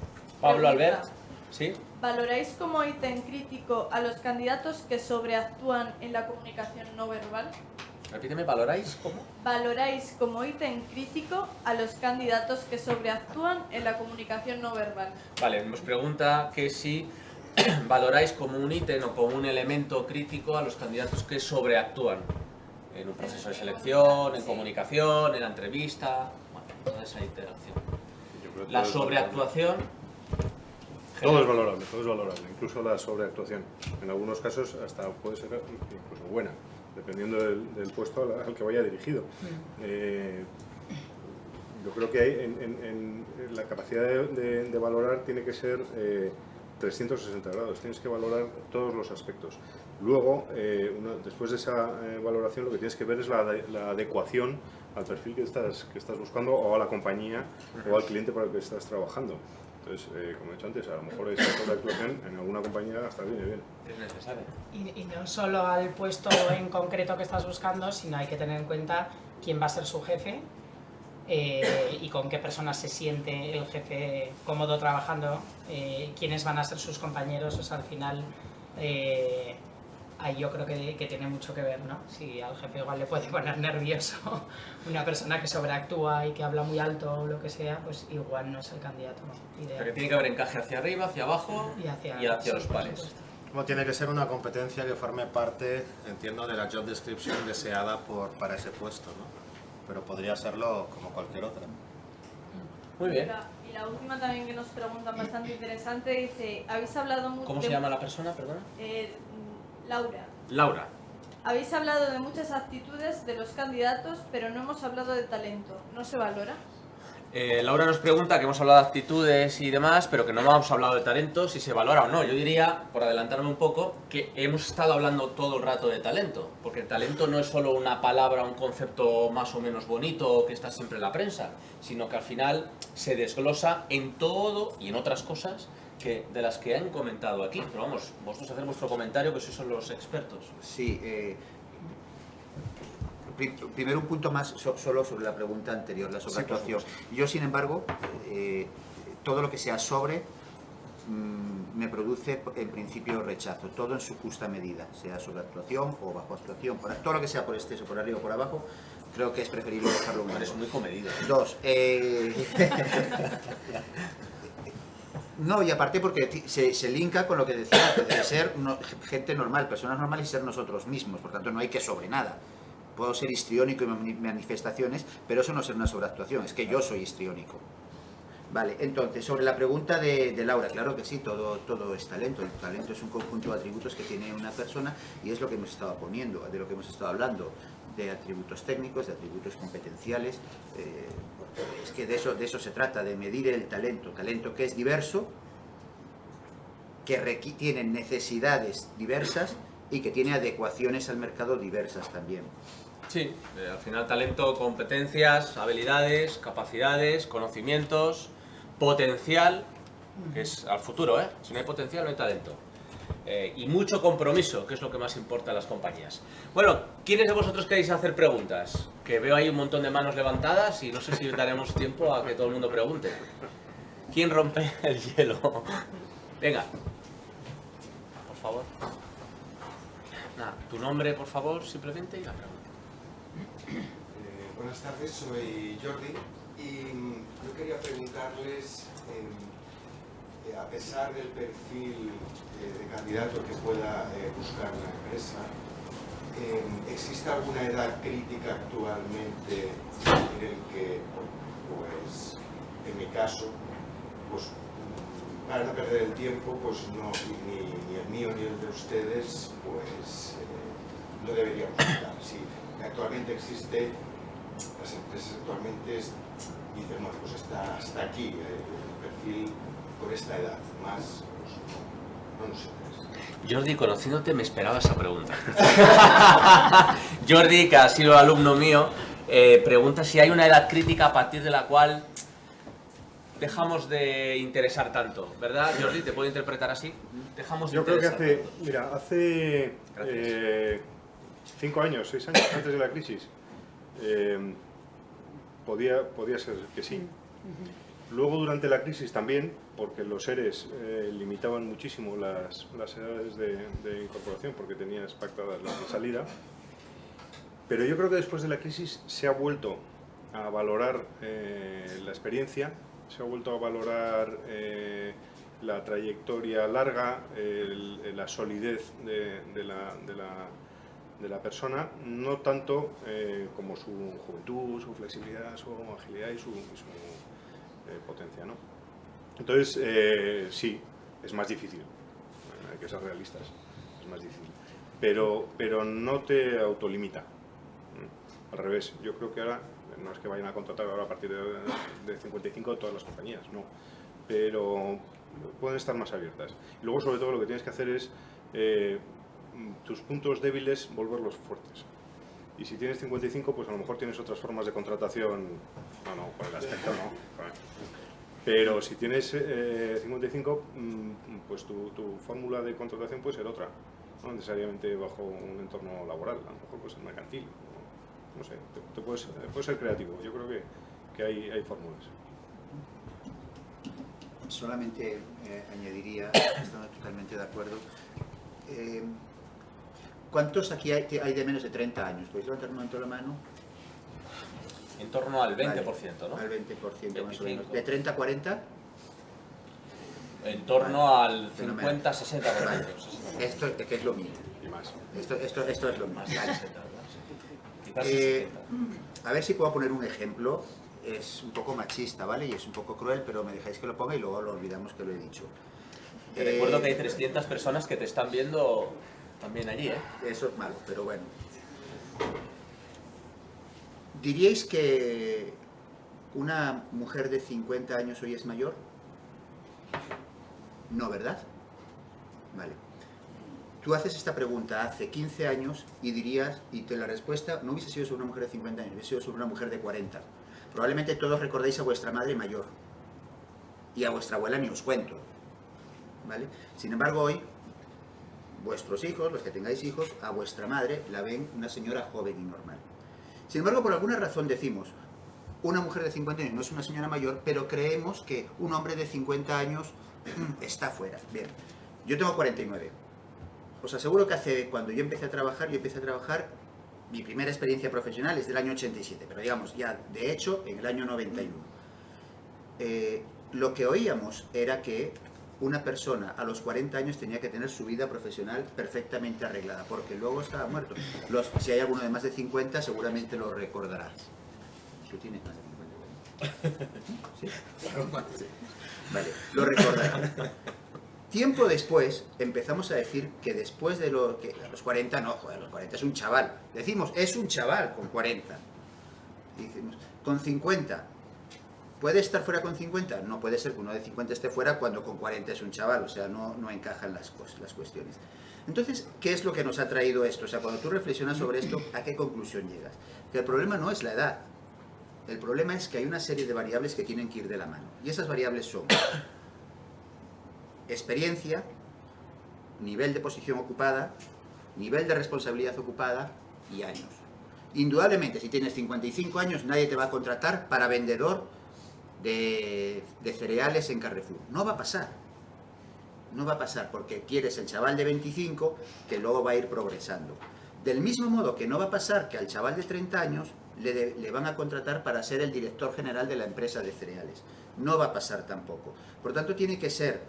Pablo pregunta, Albert, ¿sí? ¿Valoráis como ítem crítico a los candidatos que sobreactúan en la comunicación no verbal? Repíteme, ¿valoráis cómo? ¿Valoráis como ítem crítico a los candidatos que sobreactúan en la comunicación no verbal? Vale, nos pregunta que si valoráis como un ítem o como un elemento crítico a los candidatos que sobreactúan en un proceso de selección, en comunicación, en la entrevista, bueno, toda esa interacción. Yo creo que La todo es sobreactuación, Todo es valorable, incluso la sobreactuación. En algunos casos hasta puede ser incluso buena, dependiendo del puesto al que vaya dirigido. Yo creo que en la capacidad de valorar tiene que ser 360 grados, tienes que valorar todos los aspectos. Luego, después de esa valoración, lo que tienes que ver es la adecuación al perfil que estás buscando, o a la compañía o al cliente para el que estás trabajando. Entonces, como he dicho antes, a lo mejor esa sobreactuación en alguna compañía hasta viene bien. Es necesario. Y no solo al puesto en concreto que estás buscando, sino hay que tener en cuenta quién va a ser su jefe y con qué personas se siente el jefe cómodo trabajando, quiénes van a ser sus compañeros. O sea, al final ahí yo creo que tiene mucho que ver, ¿no? Si al jefe igual le puede poner nervioso una persona que sobreactúa y que habla muy alto o lo que sea, pues igual no es el candidato ideal. Porque tiene que haber encaje hacia arriba, hacia abajo y hacia los pares. Como tiene que ser una competencia que forme parte, entiendo, de la job description deseada para ese puesto, ¿no? Pero podría serlo como cualquier otra. Muy bien. Y la última también que nos preguntan bastante interesante, dice, habéis hablado mucho... ¿Cómo se llama la persona, perdona? Laura. Laura. Habéis hablado de muchas actitudes de los candidatos, pero no hemos hablado de talento. ¿No se valora? Laura nos pregunta que hemos hablado de actitudes y demás, pero que no hemos hablado de talento, si se valora o no. Yo diría, por adelantarme un poco, que hemos estado hablando todo el rato de talento, porque el talento no es solo una palabra, un concepto más o menos bonito que está siempre en la prensa, sino que al final se desglosa en todo y en otras cosas de las que han comentado aquí. Pero vamos, vosotros haced vuestro comentario, que sois los expertos. Sí, primero un punto más solo sobre la pregunta anterior, la sobreactuación. Yo, sin embargo, todo lo que sea sobre me produce en principio rechazo, todo en su justa medida, sea sobreactuación o bajo actuación, todo lo que sea por exceso, por arriba o por abajo, creo que es preferible dejarlo un poco. Eres muy comedido. Dos, no, y aparte porque se linka con lo que decía, de ser gente normal, personas normales y ser nosotros mismos, por tanto no hay que sobre nada. Puedo ser histriónico en mis manifestaciones, pero eso no es una sobreactuación, es que yo soy histriónico. Vale, entonces, sobre la pregunta de Laura, claro que sí, todo es talento. El talento es un conjunto de atributos que tiene una persona y es lo que hemos estado poniendo, de lo que hemos estado hablando, de atributos técnicos, de atributos competenciales. Es que de eso se trata, de medir el talento que es diverso, que tiene necesidades diversas y que tiene adecuaciones al mercado diversas también. Sí, al final talento, competencias, habilidades, capacidades, conocimientos, potencial, que es al futuro, ¿eh? Si no hay potencial no hay talento. Y mucho compromiso, que es lo que más importa a las compañías. Bueno, ¿quiénes de vosotros queréis hacer preguntas? Que veo ahí un montón de manos levantadas y no sé si daremos tiempo a que todo el mundo pregunte. ¿Quién rompe el hielo? Venga, por favor. Nada, tu nombre, por favor, simplemente, y la pregunta. Buenas tardes, soy Jordi y yo quería preguntarles, a pesar del perfil de candidato que pueda buscar la empresa, ¿existe alguna edad crítica actualmente en el que, pues, en mi caso, pues, para no perder el tiempo, pues no, ni el mío ni el de ustedes, pues no deberíamos estar? Sí, actualmente existe, las empresas actualmente dicen, bueno, pues está hasta aquí el perfil por esta edad, más pues, no nos interesa. Jordi, conociéndote me esperaba esa pregunta. Jordi, que ha sido alumno mío, pregunta si hay una edad crítica a partir de la cual dejamos de interesar tanto, ¿verdad, Jordi? ¿Te puedo interpretar así? Dejamos de Yo creo que interesar hace 5 años, 6 años antes de la crisis, podía ser que sí. Luego, durante la crisis también, porque los ERES limitaban muchísimo las edades de incorporación, porque tenías pactadas las de salida. Pero yo creo que después de la crisis se ha vuelto a valorar la experiencia, se ha vuelto a valorar la trayectoria larga, la solidez de la persona, no tanto como su juventud, su flexibilidad, su agilidad y su potencia, ¿no? Entonces, sí, es más difícil, hay que ser realistas, es más difícil, pero no te autolimita. Al revés, yo creo que ahora, no es que vayan a contratar ahora a partir de 55 todas las compañías, no, pero pueden estar más abiertas. Y luego, sobre todo, lo que tienes que hacer es tus puntos débiles volverlos fuertes. Y si tienes 55, pues a lo mejor tienes otras formas de contratación, no, por el aspecto no. Pero si tienes 55, pues tu fórmula de contratación puede ser otra, no necesariamente bajo un entorno laboral, a lo mejor puede ser mercantil, no sé, puedes ser creativo, yo creo que hay fórmulas. Solamente añadiría, estando totalmente de acuerdo, ¿cuántos aquí hay de menos de 30 años? ¿Podéis levantar un momento la mano? En torno al 20%, vale, ¿no? al 20% más o 25. menos. ¿De 30 a 40? En torno al Fenomenal. 50-60%. Vale. Esto que es lo mismo. Y más. Esto es lo mismo. Más de 60, ¿verdad? Quizás Eh, 70. A ver si puedo poner un ejemplo. Es un poco machista, ¿vale? Y es un poco cruel, pero me dejáis que lo ponga y luego lo olvidamos que lo he dicho. Te recuerdo que hay 300 personas que te están viendo también allí, ¿eh? Eso es malo, pero bueno. ¿Diríais que una mujer de 50 años hoy es mayor? No, ¿verdad? Vale. Tú haces esta pregunta hace 15 años y dirías, la respuesta no hubiese sido sobre una mujer de 50 años, hubiese sido sobre una mujer de 40. Probablemente todos recordéis a vuestra madre mayor. Y a vuestra abuela ni os cuento. ¿Vale? Sin embargo, hoy, vuestros hijos, los que tengáis hijos, a vuestra madre la ven una señora joven y normal. Sin embargo, por alguna razón decimos, una mujer de 50 años no es una señora mayor, pero creemos que un hombre de 50 años está fuera. Bien, yo tengo 49. Os aseguro que cuando yo empecé a trabajar, mi primera experiencia profesional es del año 87, pero digamos, ya de hecho, en el año 91. Lo que oíamos era que una persona a los 40 años tenía que tener su vida profesional perfectamente arreglada, porque luego estaba muerto. Si hay alguno de más de 50, seguramente lo recordarás. ¿Tú tienes más de 50? ¿Sí? Vale, lo recordarás. Tiempo después empezamos a decir que después de a los 40 no, joder, a los 40 es un chaval. Decimos, es un chaval con 40. Y decimos, con 50, ¿puede estar fuera con 50? No puede ser que uno de 50 esté fuera cuando con 40 es un chaval, o sea, no encajan las cuestiones. Entonces, ¿qué es lo que nos ha traído esto? O sea, cuando tú reflexionas sobre esto, ¿a qué conclusión llegas? Que el problema no es la edad. El problema es que hay una serie de variables que tienen que ir de la mano. Y esas variables son experiencia, nivel de posición ocupada, nivel de responsabilidad ocupada y años. Indudablemente, si tienes 55 años, nadie te va a contratar para vendedor de cereales en Carrefour. No va a pasar. No va a pasar porque quieres el chaval de 25 que luego va a ir progresando. Del mismo modo que no va a pasar que al chaval de 30 años le van a contratar para ser el director general de la empresa de cereales. No va a pasar tampoco. Por tanto, tiene que ser...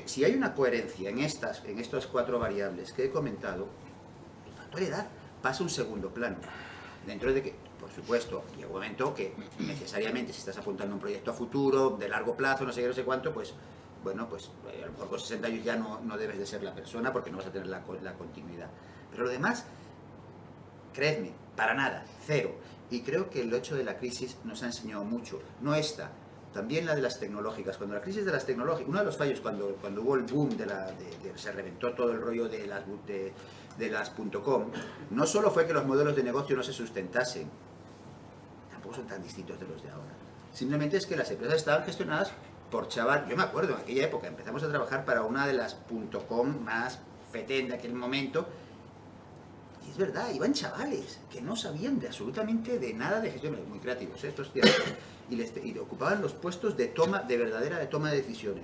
si hay una coherencia en estas 4 variables que he comentado, el factor edad pasa a un segundo plano. Dentro de que, por supuesto, llega un momento que necesariamente si estás apuntando a un proyecto a futuro, de largo plazo, no sé qué, no sé cuánto, pues, bueno, pues a lo mejor con 60 años ya no debes de ser la persona porque no vas a tener la continuidad. Pero lo demás, creedme, para nada, cero. Y creo que el hecho de la crisis nos ha enseñado mucho. No esta, también la de las tecnológicas. Cuando la crisis de las tecnológicas, uno de los fallos cuando hubo el boom se reventó todo el rollo de las .com, no solo fue que los modelos de negocio no se sustentasen, tampoco son tan distintos de los de ahora. Simplemente es que las empresas estaban gestionadas por chaval. Yo me acuerdo, en aquella época empezamos a trabajar para una de las .com más fetén de aquel momento. Y es verdad, iban chavales que no sabían absolutamente de nada de gestión, muy creativos, estos tíos, y ocupaban los puestos de verdadera toma de decisiones.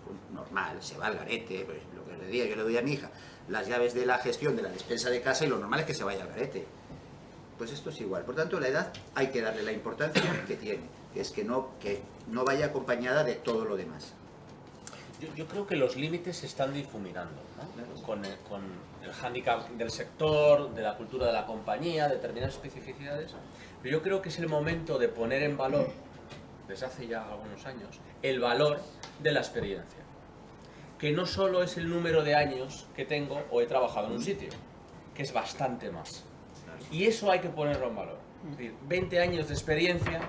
Pues normal, se va al garete, pues lo que yo le doy a mi hija las llaves de la gestión de la despensa de casa y lo normal es que se vaya al garete. Pues esto es igual. Por tanto, la edad hay que darle la importancia que tiene, que es que no vaya acompañada de todo lo demás. Yo creo que los límites se están difuminando, ¿no? Con el hándicap del sector, de la cultura de la compañía, determinadas especificidades. Pero yo creo que es el momento de poner en valor, desde hace ya algunos años, el valor de la experiencia. que no solo es el número de años que tengo o he trabajado en un sitio, que es bastante más. Y eso hay que ponerlo en valor. Es decir, 20 años de experiencia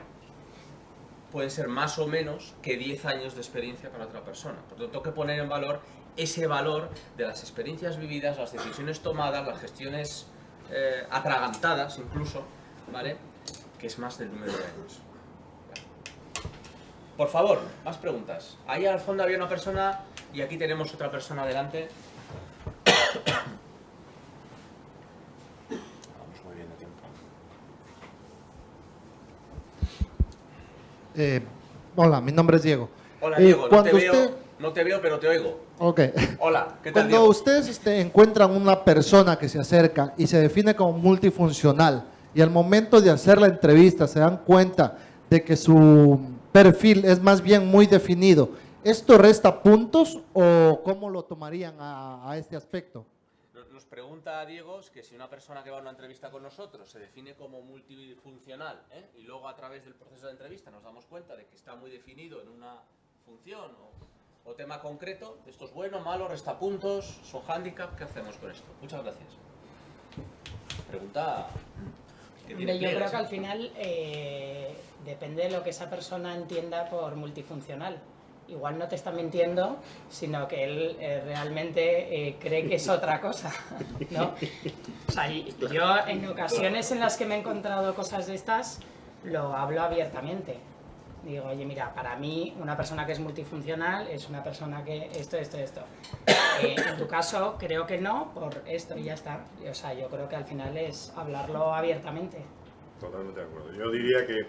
pueden ser más o menos que 10 años de experiencia para otra persona. Por lo tanto, tengo que poner en valor ese valor de las experiencias vividas, las decisiones tomadas, las gestiones atragantadas incluso, ¿vale? Que es más del número de años. Por favor, más preguntas. Ahí al fondo había una persona y aquí tenemos otra persona delante. Vamos muy bien de tiempo. Hola, mi nombre es Diego. Hola Diego, cuando no te veo, pero te oigo. Ok. Hola, ¿qué tal Cuando Diego? ustedes encuentran una persona que se acerca y se define como multifuncional y al momento de hacer la entrevista se dan cuenta de que su perfil es más bien muy definido, ¿esto resta puntos o cómo lo tomarían a este aspecto? Nos pregunta Diego que si una persona que va a una entrevista con nosotros se define como multifuncional, y luego a través del proceso de entrevista nos damos cuenta de que está muy definido en una función o tema concreto, esto es bueno, malo, resta puntos, son hándicap, ¿qué hacemos con esto? Muchas gracias. Pregunta... Hombre, yo creo que al final depende de lo que esa persona entienda por multifuncional. Igual no te está mintiendo, sino que él realmente cree que es otra cosa, ¿no? O sea, yo en ocasiones en las que me he encontrado cosas de estas, lo hablo abiertamente. Digo, oye, mira, para mí una persona que es multifuncional es una persona que esto. En tu caso creo que no, por esto y ya está. O sea, yo creo que al final es hablarlo abiertamente. Totalmente de acuerdo. Yo diría que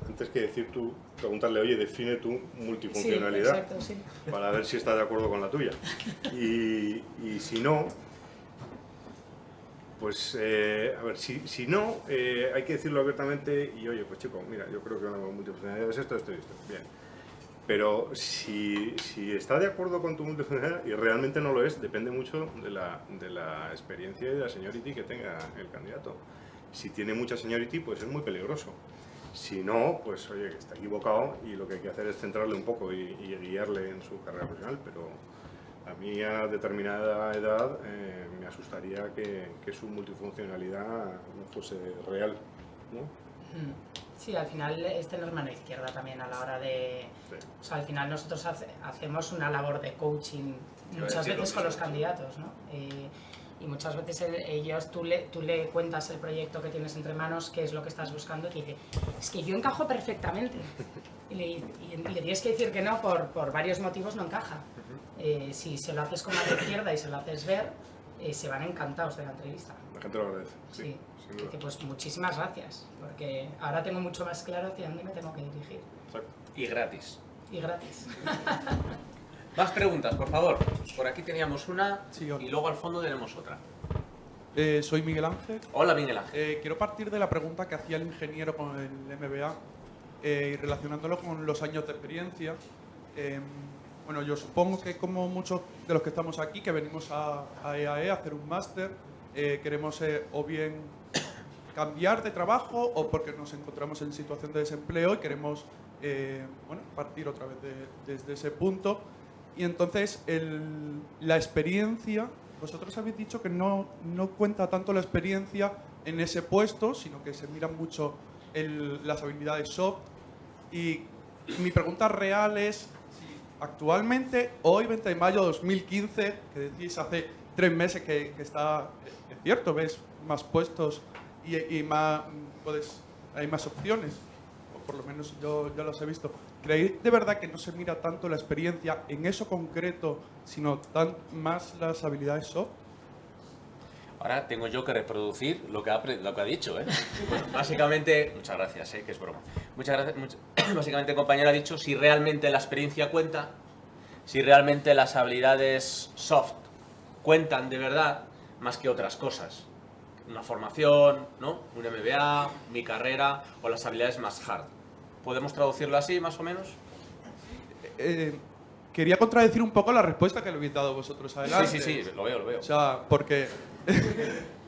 antes que decir tú, preguntarle, oye, define tu multifuncionalidad, sí, exacto, sí, para ver si está de acuerdo con la tuya. Y si no, pues, a ver, si no, hay que decirlo abiertamente y, oye, pues chico, mira, yo creo que la multifuncionalidad es esto, esto y esto. Bien. Pero si está de acuerdo con tu multifuncionalidad y realmente no lo es, depende mucho de la experiencia y de la seniority que tenga el candidato. Si tiene mucha seniority, pues es muy peligroso. Si no, pues oye, que está equivocado y lo que hay que hacer es centrarle un poco y guiarle en su carrera profesional, pero a mí a determinada edad me asustaría que su multifuncionalidad no fuese real, ¿no? Sí, al final es tener mano izquierda también a la hora de... Sí. O sea, al final nosotros hacemos una labor de coaching muchas veces con los candidatos, ¿no? Y muchas veces tú le cuentas el proyecto que tienes entre manos, qué es lo que estás buscando, y te dice, es que yo encajo perfectamente. Y le tienes que decir que no, por varios motivos no encaja. Si se lo haces con mano izquierda y se lo haces ver, se van encantados de la entrevista. La gente lo agradece. Sí. Sin duda. Dice, pues muchísimas gracias, porque ahora tengo mucho más claro hacia dónde me tengo que dirigir. Exacto. Y gratis. Y gratis. Más preguntas, por favor. Por aquí teníamos una Sí, hola. y luego al fondo tenemos otra. Soy Miguel Ángel. Hola, Miguel Ángel. Quiero partir de la pregunta que hacía el ingeniero con el MBA y relacionándolo con los años de experiencia. Bueno, yo supongo que como muchos de los que estamos aquí, que venimos a EAE a hacer un máster, queremos o bien cambiar de trabajo o porque nos encontramos en situación de desempleo y queremos bueno, partir otra vez desde ese punto. Y entonces la experiencia, vosotros habéis dicho que no cuenta tanto la experiencia en ese puesto, sino que se miran mucho las habilidades soft. Y mi pregunta real es, si actualmente, hoy 20 de mayo de 2015, que decís hace 3 meses que está, es cierto, ves más puestos y más, hay más opciones, o por lo menos yo las he visto. ¿Creéis de verdad que no se mira tanto la experiencia en eso concreto, sino más las habilidades soft? Ahora tengo yo que reproducir lo que ha dicho, ¿eh? Bueno, básicamente, muchas gracias, que es broma. Muchas gracias. Básicamente el compañero ha dicho si realmente la experiencia cuenta, si realmente las habilidades soft cuentan de verdad más que otras cosas. Una formación, ¿no? Un MBA, mi carrera o las habilidades más hard. ¿Podemos traducirlo así, más o menos? Quería contradecir un poco la respuesta que le habéis dado vosotros adelante. Sí, lo veo. O sea, porque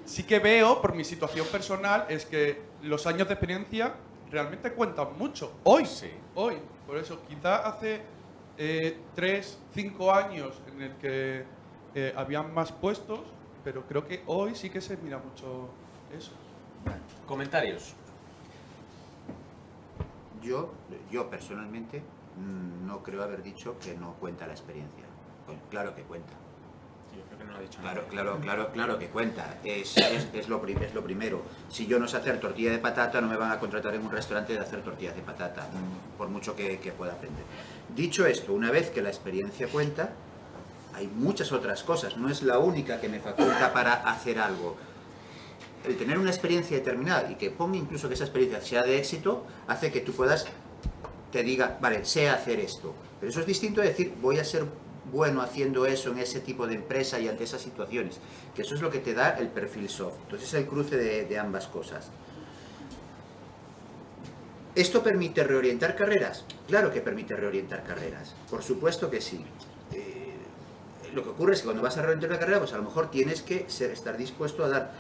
sí que veo, por mi situación personal, es que los años de experiencia realmente cuentan mucho. Hoy, Sí. hoy. Por eso, quizá hace 3, 5 años en el que habían más puestos, pero creo que hoy sí que se mira mucho eso. Comentarios. Yo personalmente no creo haber dicho que no cuenta la experiencia. Pues claro que cuenta. Yo creo que no lo ha dicho nadie. Claro que cuenta. Es lo primero. Si yo no sé hacer tortilla de patata, no me van a contratar en un restaurante de hacer tortillas de patata, por mucho que pueda aprender. Dicho esto, una vez que la experiencia cuenta, hay muchas otras cosas. No es la única que me faculta para hacer algo. El tener una experiencia determinada y que ponga incluso que esa experiencia sea de éxito, hace que tú puedas, te diga, vale, sé hacer esto. Pero eso es distinto a decir, voy a ser bueno haciendo eso en ese tipo de empresa y ante esas situaciones. Que eso es lo que te da el perfil soft. Entonces es el cruce de ambas cosas. ¿Esto permite reorientar carreras? Claro que permite reorientar carreras. Por supuesto que sí. Lo que ocurre es que cuando vas a reorientar una carrera, pues a lo mejor tienes que estar dispuesto a dar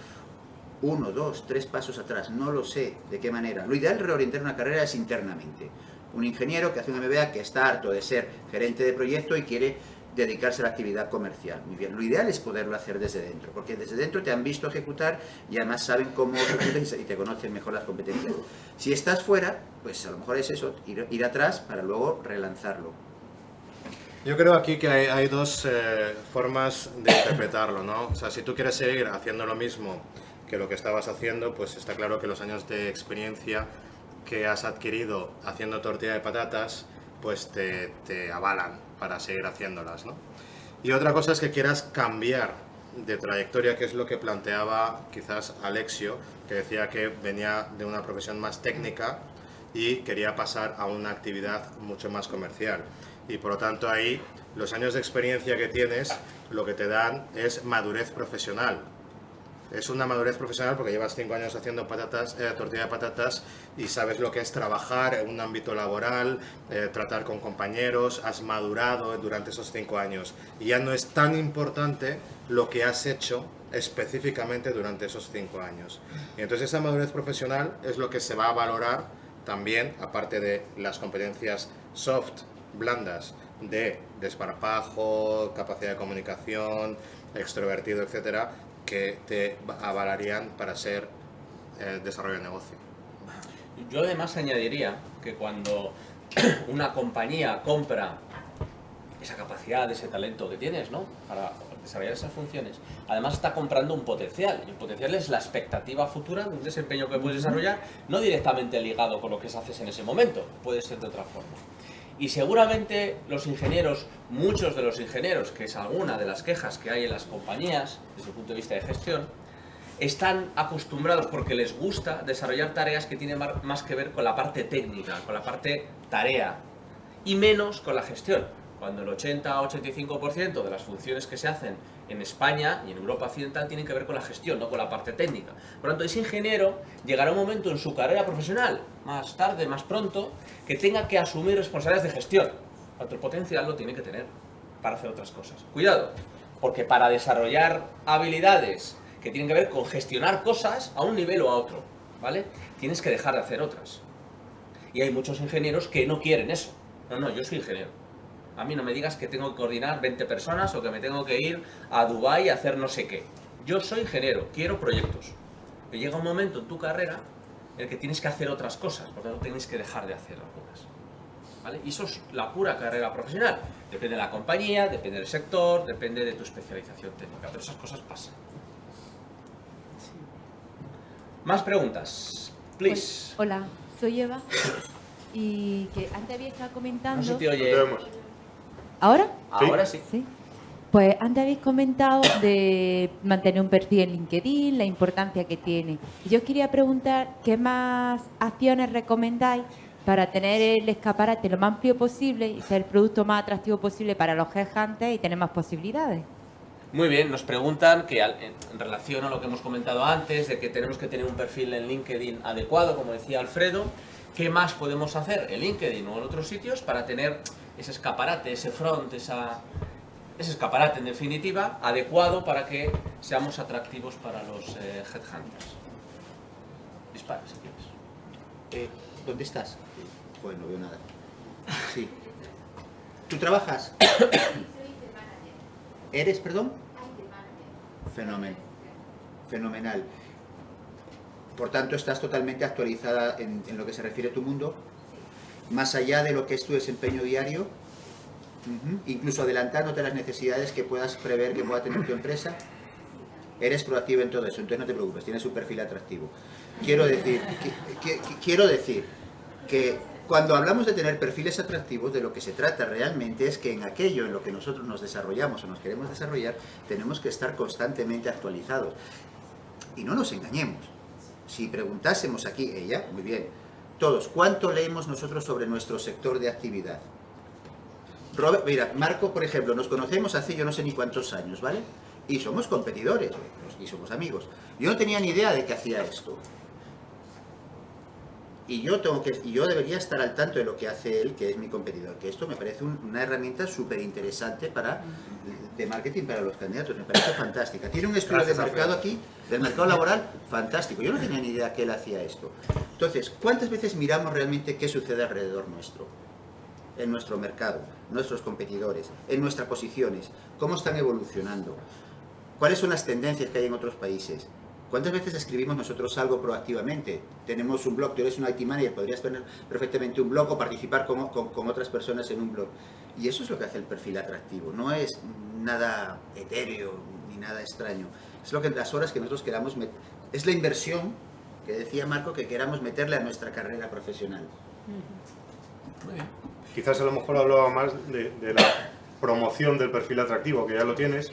1, 2, 3 pasos atrás, no lo sé de qué manera. Lo ideal de reorientar una carrera es internamente. Un ingeniero que hace un MBA que está harto de ser gerente de proyecto y quiere dedicarse a la actividad comercial. Muy bien, lo ideal es poderlo hacer desde dentro, porque desde dentro te han visto ejecutar y además saben cómo ejecutas y te conocen mejor las competencias. Si estás fuera, pues a lo mejor es eso, ir atrás para luego relanzarlo. Yo creo aquí que hay dos formas de interpretarlo, ¿no? O sea, si tú quieres seguir haciendo lo mismo que lo que estabas haciendo, pues está claro que los años de experiencia que has adquirido haciendo tortilla de patatas, pues te avalan para seguir haciéndolas, ¿no? Y otra cosa es que quieras cambiar de trayectoria, que es lo que planteaba quizás Alexio, que decía que venía de una profesión más técnica y quería pasar a una actividad mucho más comercial. Y por lo tanto ahí los años de experiencia que tienes lo que te dan es madurez profesional. Es una madurez profesional porque llevas 5 años haciendo tortilla de patatas y sabes lo que es trabajar en un ámbito laboral, tratar con compañeros, has madurado durante esos 5 años. Y ya no es tan importante lo que has hecho específicamente durante esos 5 años. Y entonces esa madurez profesional es lo que se va a valorar también, aparte de las competencias soft, blandas, de desparpajo, capacidad de comunicación, extrovertido, etcétera, que te avalarían para ser desarrollo de negocio. Yo además añadiría que cuando una compañía compra esa capacidad, ese talento que tienes, ¿no?, para desarrollar esas funciones, además está comprando un potencial. Y el potencial es la expectativa futura de un desempeño que puedes desarrollar, no directamente ligado con lo que haces en ese momento, puede ser de otra forma. Y seguramente los ingenieros, muchos de los ingenieros, que es alguna de las quejas que hay en las compañías desde el punto de vista de gestión, están acostumbrados porque les gusta desarrollar tareas que tienen más que ver con la parte técnica, con la parte tarea, y menos con la gestión. Cuando el 80-85% de las funciones que se hacen en España y en Europa occidental tienen que ver con la gestión, no con la parte técnica. Por lo tanto, ese ingeniero llegará un momento en su carrera profesional, más tarde, más pronto, que tenga que asumir responsabilidades de gestión. Cuanto el potencial lo tiene que tener para hacer otras cosas. Cuidado, porque para desarrollar habilidades que tienen que ver con gestionar cosas a un nivel o a otro, ¿vale?, tienes que dejar de hacer otras. Y hay muchos ingenieros que no quieren eso. No, yo soy ingeniero. A mí no me digas que tengo que coordinar 20 personas o que me tengo que ir a Dubái a hacer no sé qué. Yo soy ingeniero, quiero proyectos. Pero llega un momento en tu carrera en el que tienes que hacer otras cosas, por lo tanto tienes que dejar de hacer algunas. ¿Vale? Y eso es la pura carrera profesional. Depende de la compañía, depende del sector, depende de tu especialización técnica, pero esas cosas pasan. Más preguntas, please. Pues, hola, soy Eva. Y que antes había estado comentando... No se te oye. ¿Ahora? Ahora sí. Sí. Pues antes habéis comentado de mantener un perfil en LinkedIn, la importancia que tiene. Y yo os quería preguntar qué más acciones recomendáis para tener el escaparate lo más amplio posible y ser el producto más atractivo posible para los headhunters y tener más posibilidades. Muy bien, nos preguntan que en relación a lo que hemos comentado antes, de que tenemos que tener un perfil en LinkedIn adecuado, como decía Alfredo, ¿qué más podemos hacer en LinkedIn o en otros sitios para tener ese escaparate, ese front, ese escaparate en definitiva, adecuado para que seamos atractivos para los headhunters? Dispara si quieres. ¿Dónde estás? Joder, no veo nada. Sí. ¿Tú trabajas? ¿Eres, perdón? Fenomenal. Por tanto, ¿estás totalmente actualizada en lo que se refiere a tu mundo? Más allá de lo que es tu desempeño diario, incluso adelantándote a las necesidades que puedas prever que pueda tener tu empresa. Eres proactiva en todo eso, entonces no te preocupes, tienes un perfil atractivo. Quiero decir que cuando hablamos de tener perfiles atractivos, de lo que se trata realmente es que en aquello en lo que nosotros nos desarrollamos o nos queremos desarrollar, tenemos que estar constantemente actualizados. Y no nos engañemos. Si preguntásemos aquí, ella, muy bien, todos, ¿cuánto leemos nosotros sobre nuestro sector de actividad? Robert, mira, Marco, por ejemplo, nos conocemos hace yo no sé ni cuántos años, ¿vale? Y somos competidores, y somos amigos. Yo no tenía ni idea de que hacía esto. Y yo debería estar al tanto de lo que hace él, que es mi competidor. Que esto me parece una herramienta súper interesante de marketing para los candidatos. Me parece fantástica. Tiene un estudio de mercado aquí, del mercado laboral, fantástico. Yo no tenía ni idea que él hacía esto. Entonces, ¿cuántas veces miramos realmente qué sucede alrededor nuestro? En nuestro mercado, nuestros competidores, en nuestras posiciones, cómo están evolucionando, cuáles son las tendencias que hay en otros países. ¿Cuántas veces escribimos nosotros algo proactivamente? Tenemos un blog, tú eres un IT manager, podrías tener perfectamente un blog o participar con otras personas en un blog. Y eso es lo que hace el perfil atractivo, no es nada etéreo ni nada extraño. Es lo que las horas que nosotros queramos meter, es la inversión que decía Marco que queramos meterle a nuestra carrera profesional. Muy bien. Quizás a lo mejor hablaba más de la promoción del perfil atractivo, que ya lo tienes.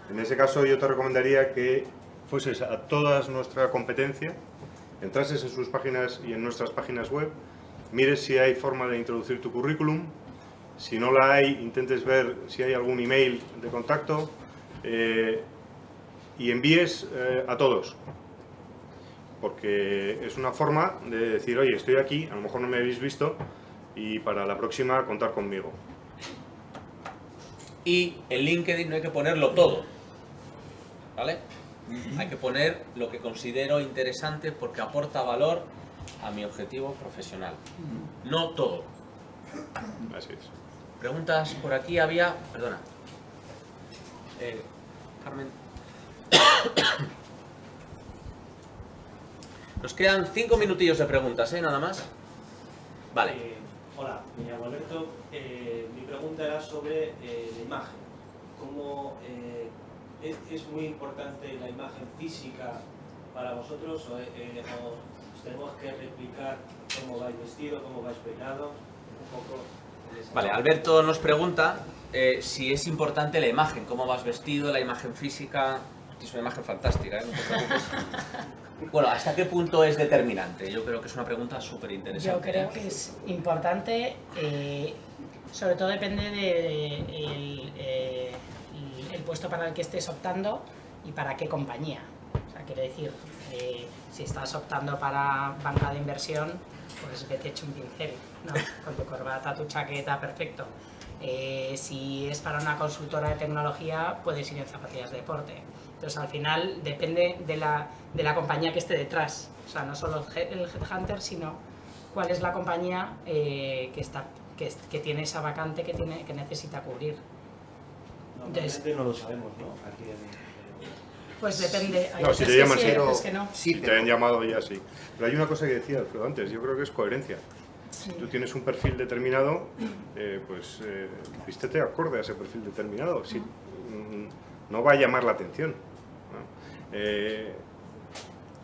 En ese caso yo te recomendaría que fueses a toda nuestra competencia, entrases en sus páginas y en nuestras páginas web, mires si hay forma de introducir tu currículum, si no la hay, intentes ver si hay algún email de contacto y envíes a todos. Porque es una forma de decir, oye, estoy aquí, a lo mejor no me habéis visto, y para la próxima contar conmigo. Y en LinkedIn no hay que ponerlo todo, ¿vale? Hay que poner lo que considero interesante porque aporta valor a mi objetivo profesional. No todo. Así es. Preguntas por aquí había... Perdona. Carmen. Nos quedan 5 minutillos de preguntas, Nada más. Vale. Hola, me llamo Alberto. Mi pregunta era sobre la imagen. ¿Cómo es muy importante la imagen física para vosotros o os tenemos que replicar cómo vais vestido, cómo vais peinado? Un poco. Vale, Alberto nos pregunta si es importante la imagen, cómo vas vestido, la imagen física. Es una imagen fantástica, no te preocupes. Bueno, ¿hasta qué punto es determinante? Yo creo que es una pregunta súper interesante. Yo creo que es importante, sobre todo depende del puesto para el que estés optando y para qué compañía. O sea, quiero decir, si estás optando para banca de inversión, pues vete hecho un pincel, ¿no? Con tu corbata, tu chaqueta, perfecto. Si es para una consultora de tecnología, puedes ir en zapatillas de deporte. Entonces, al final, depende de la compañía que esté detrás. O sea, no solo el headhunter, sino cuál es la compañía que tiene esa vacante que necesita cubrir. Normalmente no lo sabemos, ¿no? Aquí pues depende. No, si te llaman, sí, te han llamado ya sí. Pero hay una cosa que decía Alfredo antes, yo creo que es coherencia. Sí. Si tú tienes un perfil determinado, pues vístete acorde a ese perfil determinado. Si, no va a llamar la atención, ¿no?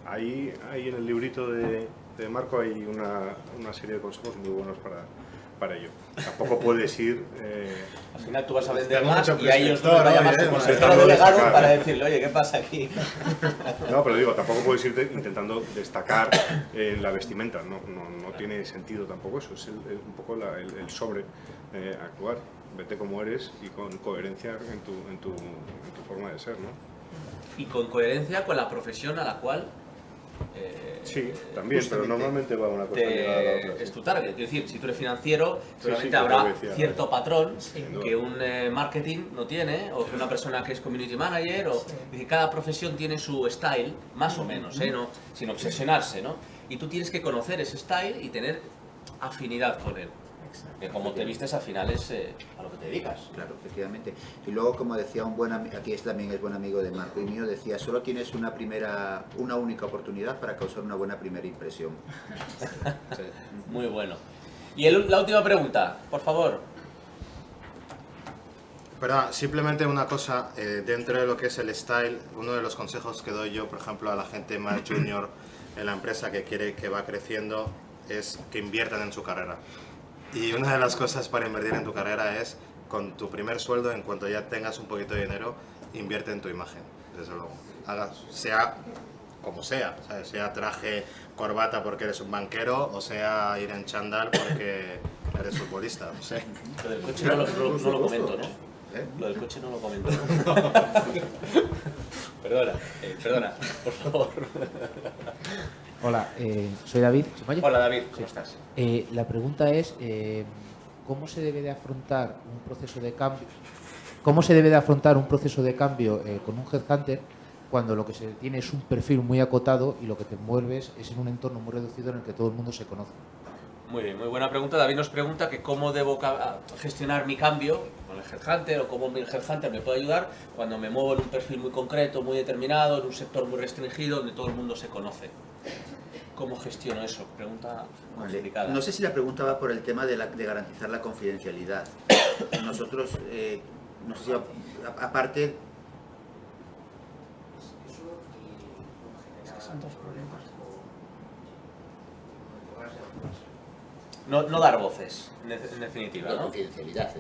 Ahí en el librito de Marco hay una serie de consejos muy buenos para ello. Tampoco puedes ir... Al final tú vas a vender más y a ellos no van a llamar tu consejero delegado para decirle, oye, ¿qué pasa aquí? No, pero digo, tampoco puedes ir intentando destacar en la vestimenta. No tiene sentido tampoco eso. Es un poco el sobre actuar. Vete como eres y con coherencia en tu forma de ser, ¿no? Y con coherencia con la profesión a la cual... sí, también, pero normalmente va una cosa ligada a la otra. Es tu target, es decir, si tú eres financiero, seguramente sí, habrá decía, cierto patrón que duda. un marketing no tiene, o que una persona que es community manager, o es decir, cada profesión tiene su style, más o menos, no, sin obsesionarse, ¿no? Y tú tienes que conocer ese style y tener afinidad con él. Exacto. Que como te vistes al final es a lo que te dedicas. Claro, efectivamente. Y luego, como decía un buen amigo, aquí también es buen amigo de Marco y mío, decía, solo tienes una única oportunidad para causar una buena primera impresión. Sí. Muy bueno. Y la última pregunta, por favor. Pero simplemente una cosa, dentro de lo que es el style, uno de los consejos que doy yo, por ejemplo, a la gente más junior en la empresa que va creciendo, es que inviertan en su carrera. Y una de las cosas para invertir en tu carrera es, con tu primer sueldo, en cuanto ya tengas un poquito de dinero, invierte en tu imagen, desde luego. Sea como sea, ¿sabes? Sea traje, corbata porque eres un banquero, o sea ir en chándal porque eres futbolista, no sé. Lo del coche no lo comento, ¿no? Lo del coche no lo comento. Perdona, por favor. Hola, soy David. ¿Se me oye? Hola David, ¿cómo estás? La pregunta es, ¿cómo se debe de afrontar un proceso de cambio? ¿Cómo se debe de afrontar un proceso de cambio con un headhunter cuando lo que se tiene es un perfil muy acotado y lo que te mueves es en un entorno muy reducido en el que todo el mundo se conoce? Muy bien, muy buena pregunta. David nos pregunta que cómo debo gestionar mi cambio con el headhunter o cómo el headhunter me puede ayudar cuando me muevo en un perfil muy concreto, muy determinado, en un sector muy restringido donde todo el mundo se conoce. ¿Cómo gestiono eso? Pregunta complicada. No sé si la pregunta va por el tema de garantizar la confidencialidad. Nosotros, no sé si aparte... Son dos problemas. No dar voces, en definitiva, La ¿no? confidencialidad.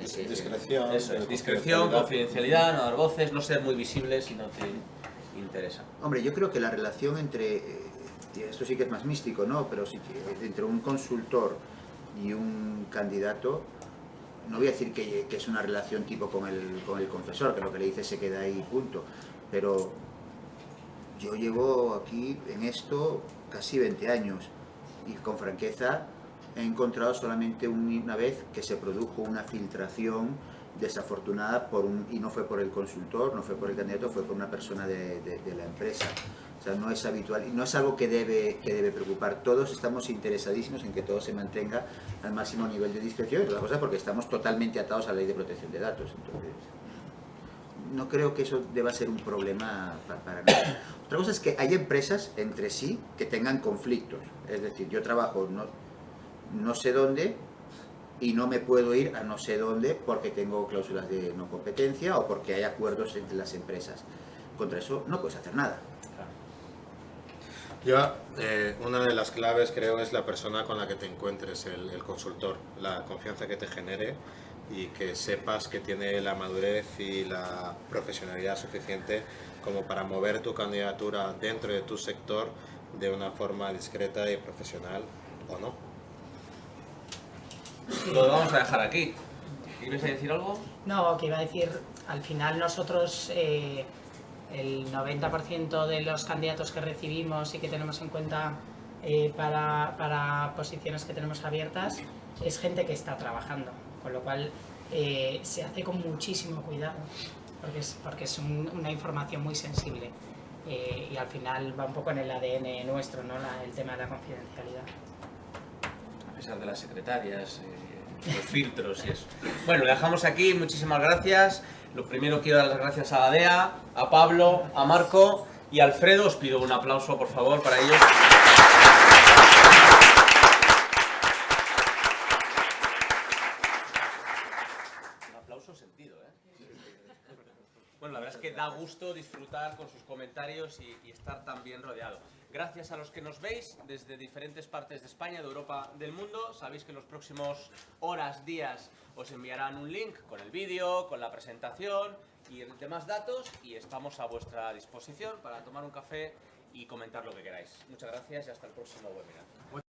Sí. Discreción. Eso es, discreción, confidencialidad, no dar voces, no ser muy visible si no te interesa. Hombre, yo creo que la relación entre, esto sí que es más místico, ¿no? Pero sí que entre un consultor y un candidato, no voy a decir que es una relación tipo con el confesor, que lo que le dice se queda ahí, punto. Pero yo llevo aquí en esto casi 20 años y con franqueza he encontrado solamente una vez que se produjo una filtración desafortunada y no fue por el consultor, no fue por el candidato, fue por una persona de la empresa. O sea, no es habitual y no es algo que debe preocupar. Todos estamos interesadísimos en que todo se mantenga al máximo nivel de discreción, y otra cosa porque estamos totalmente atados a la ley de protección de datos. Entonces, no creo que eso deba ser un problema para nadie. Otra cosa es que hay empresas entre sí que tengan conflictos. Es decir, yo trabajo no sé dónde y no me puedo ir a no sé dónde porque tengo cláusulas de no competencia o porque hay acuerdos entre las empresas. Contra eso no puedes hacer nada. Yo, una de las claves creo es la persona con la que te encuentres, el consultor, la confianza que te genere y que sepas que tiene la madurez y la profesionalidad suficiente como para mover tu candidatura dentro de tu sector de una forma discreta y profesional o no. Lo vamos a dejar aquí. ¿Quieres decir algo? No, que iba a decir, al final nosotros el 90% de los candidatos que recibimos y que tenemos en cuenta para posiciones que tenemos abiertas es gente que está trabajando, con lo cual se hace con muchísimo cuidado porque es una información muy sensible y al final va un poco en el ADN nuestro, ¿no? El tema de la confidencialidad. A pesar de las secretarias, los filtros y eso. Bueno, lo dejamos aquí, muchísimas gracias. Lo primero quiero dar las gracias a Adea, a Pablo, a Marco y a Alfredo. Os pido un aplauso, por favor, para ellos. Un aplauso sentido, ¿eh? Bueno, la verdad es que da gusto disfrutar con sus comentarios y estar tan bien rodeado. Gracias a los que nos veis desde diferentes partes de España, de Europa, del mundo. Sabéis que en los próximos horas, días, os enviarán un link con el vídeo, con la presentación y demás datos. Y estamos a vuestra disposición para tomar un café y comentar lo que queráis. Muchas gracias y hasta el próximo webinar.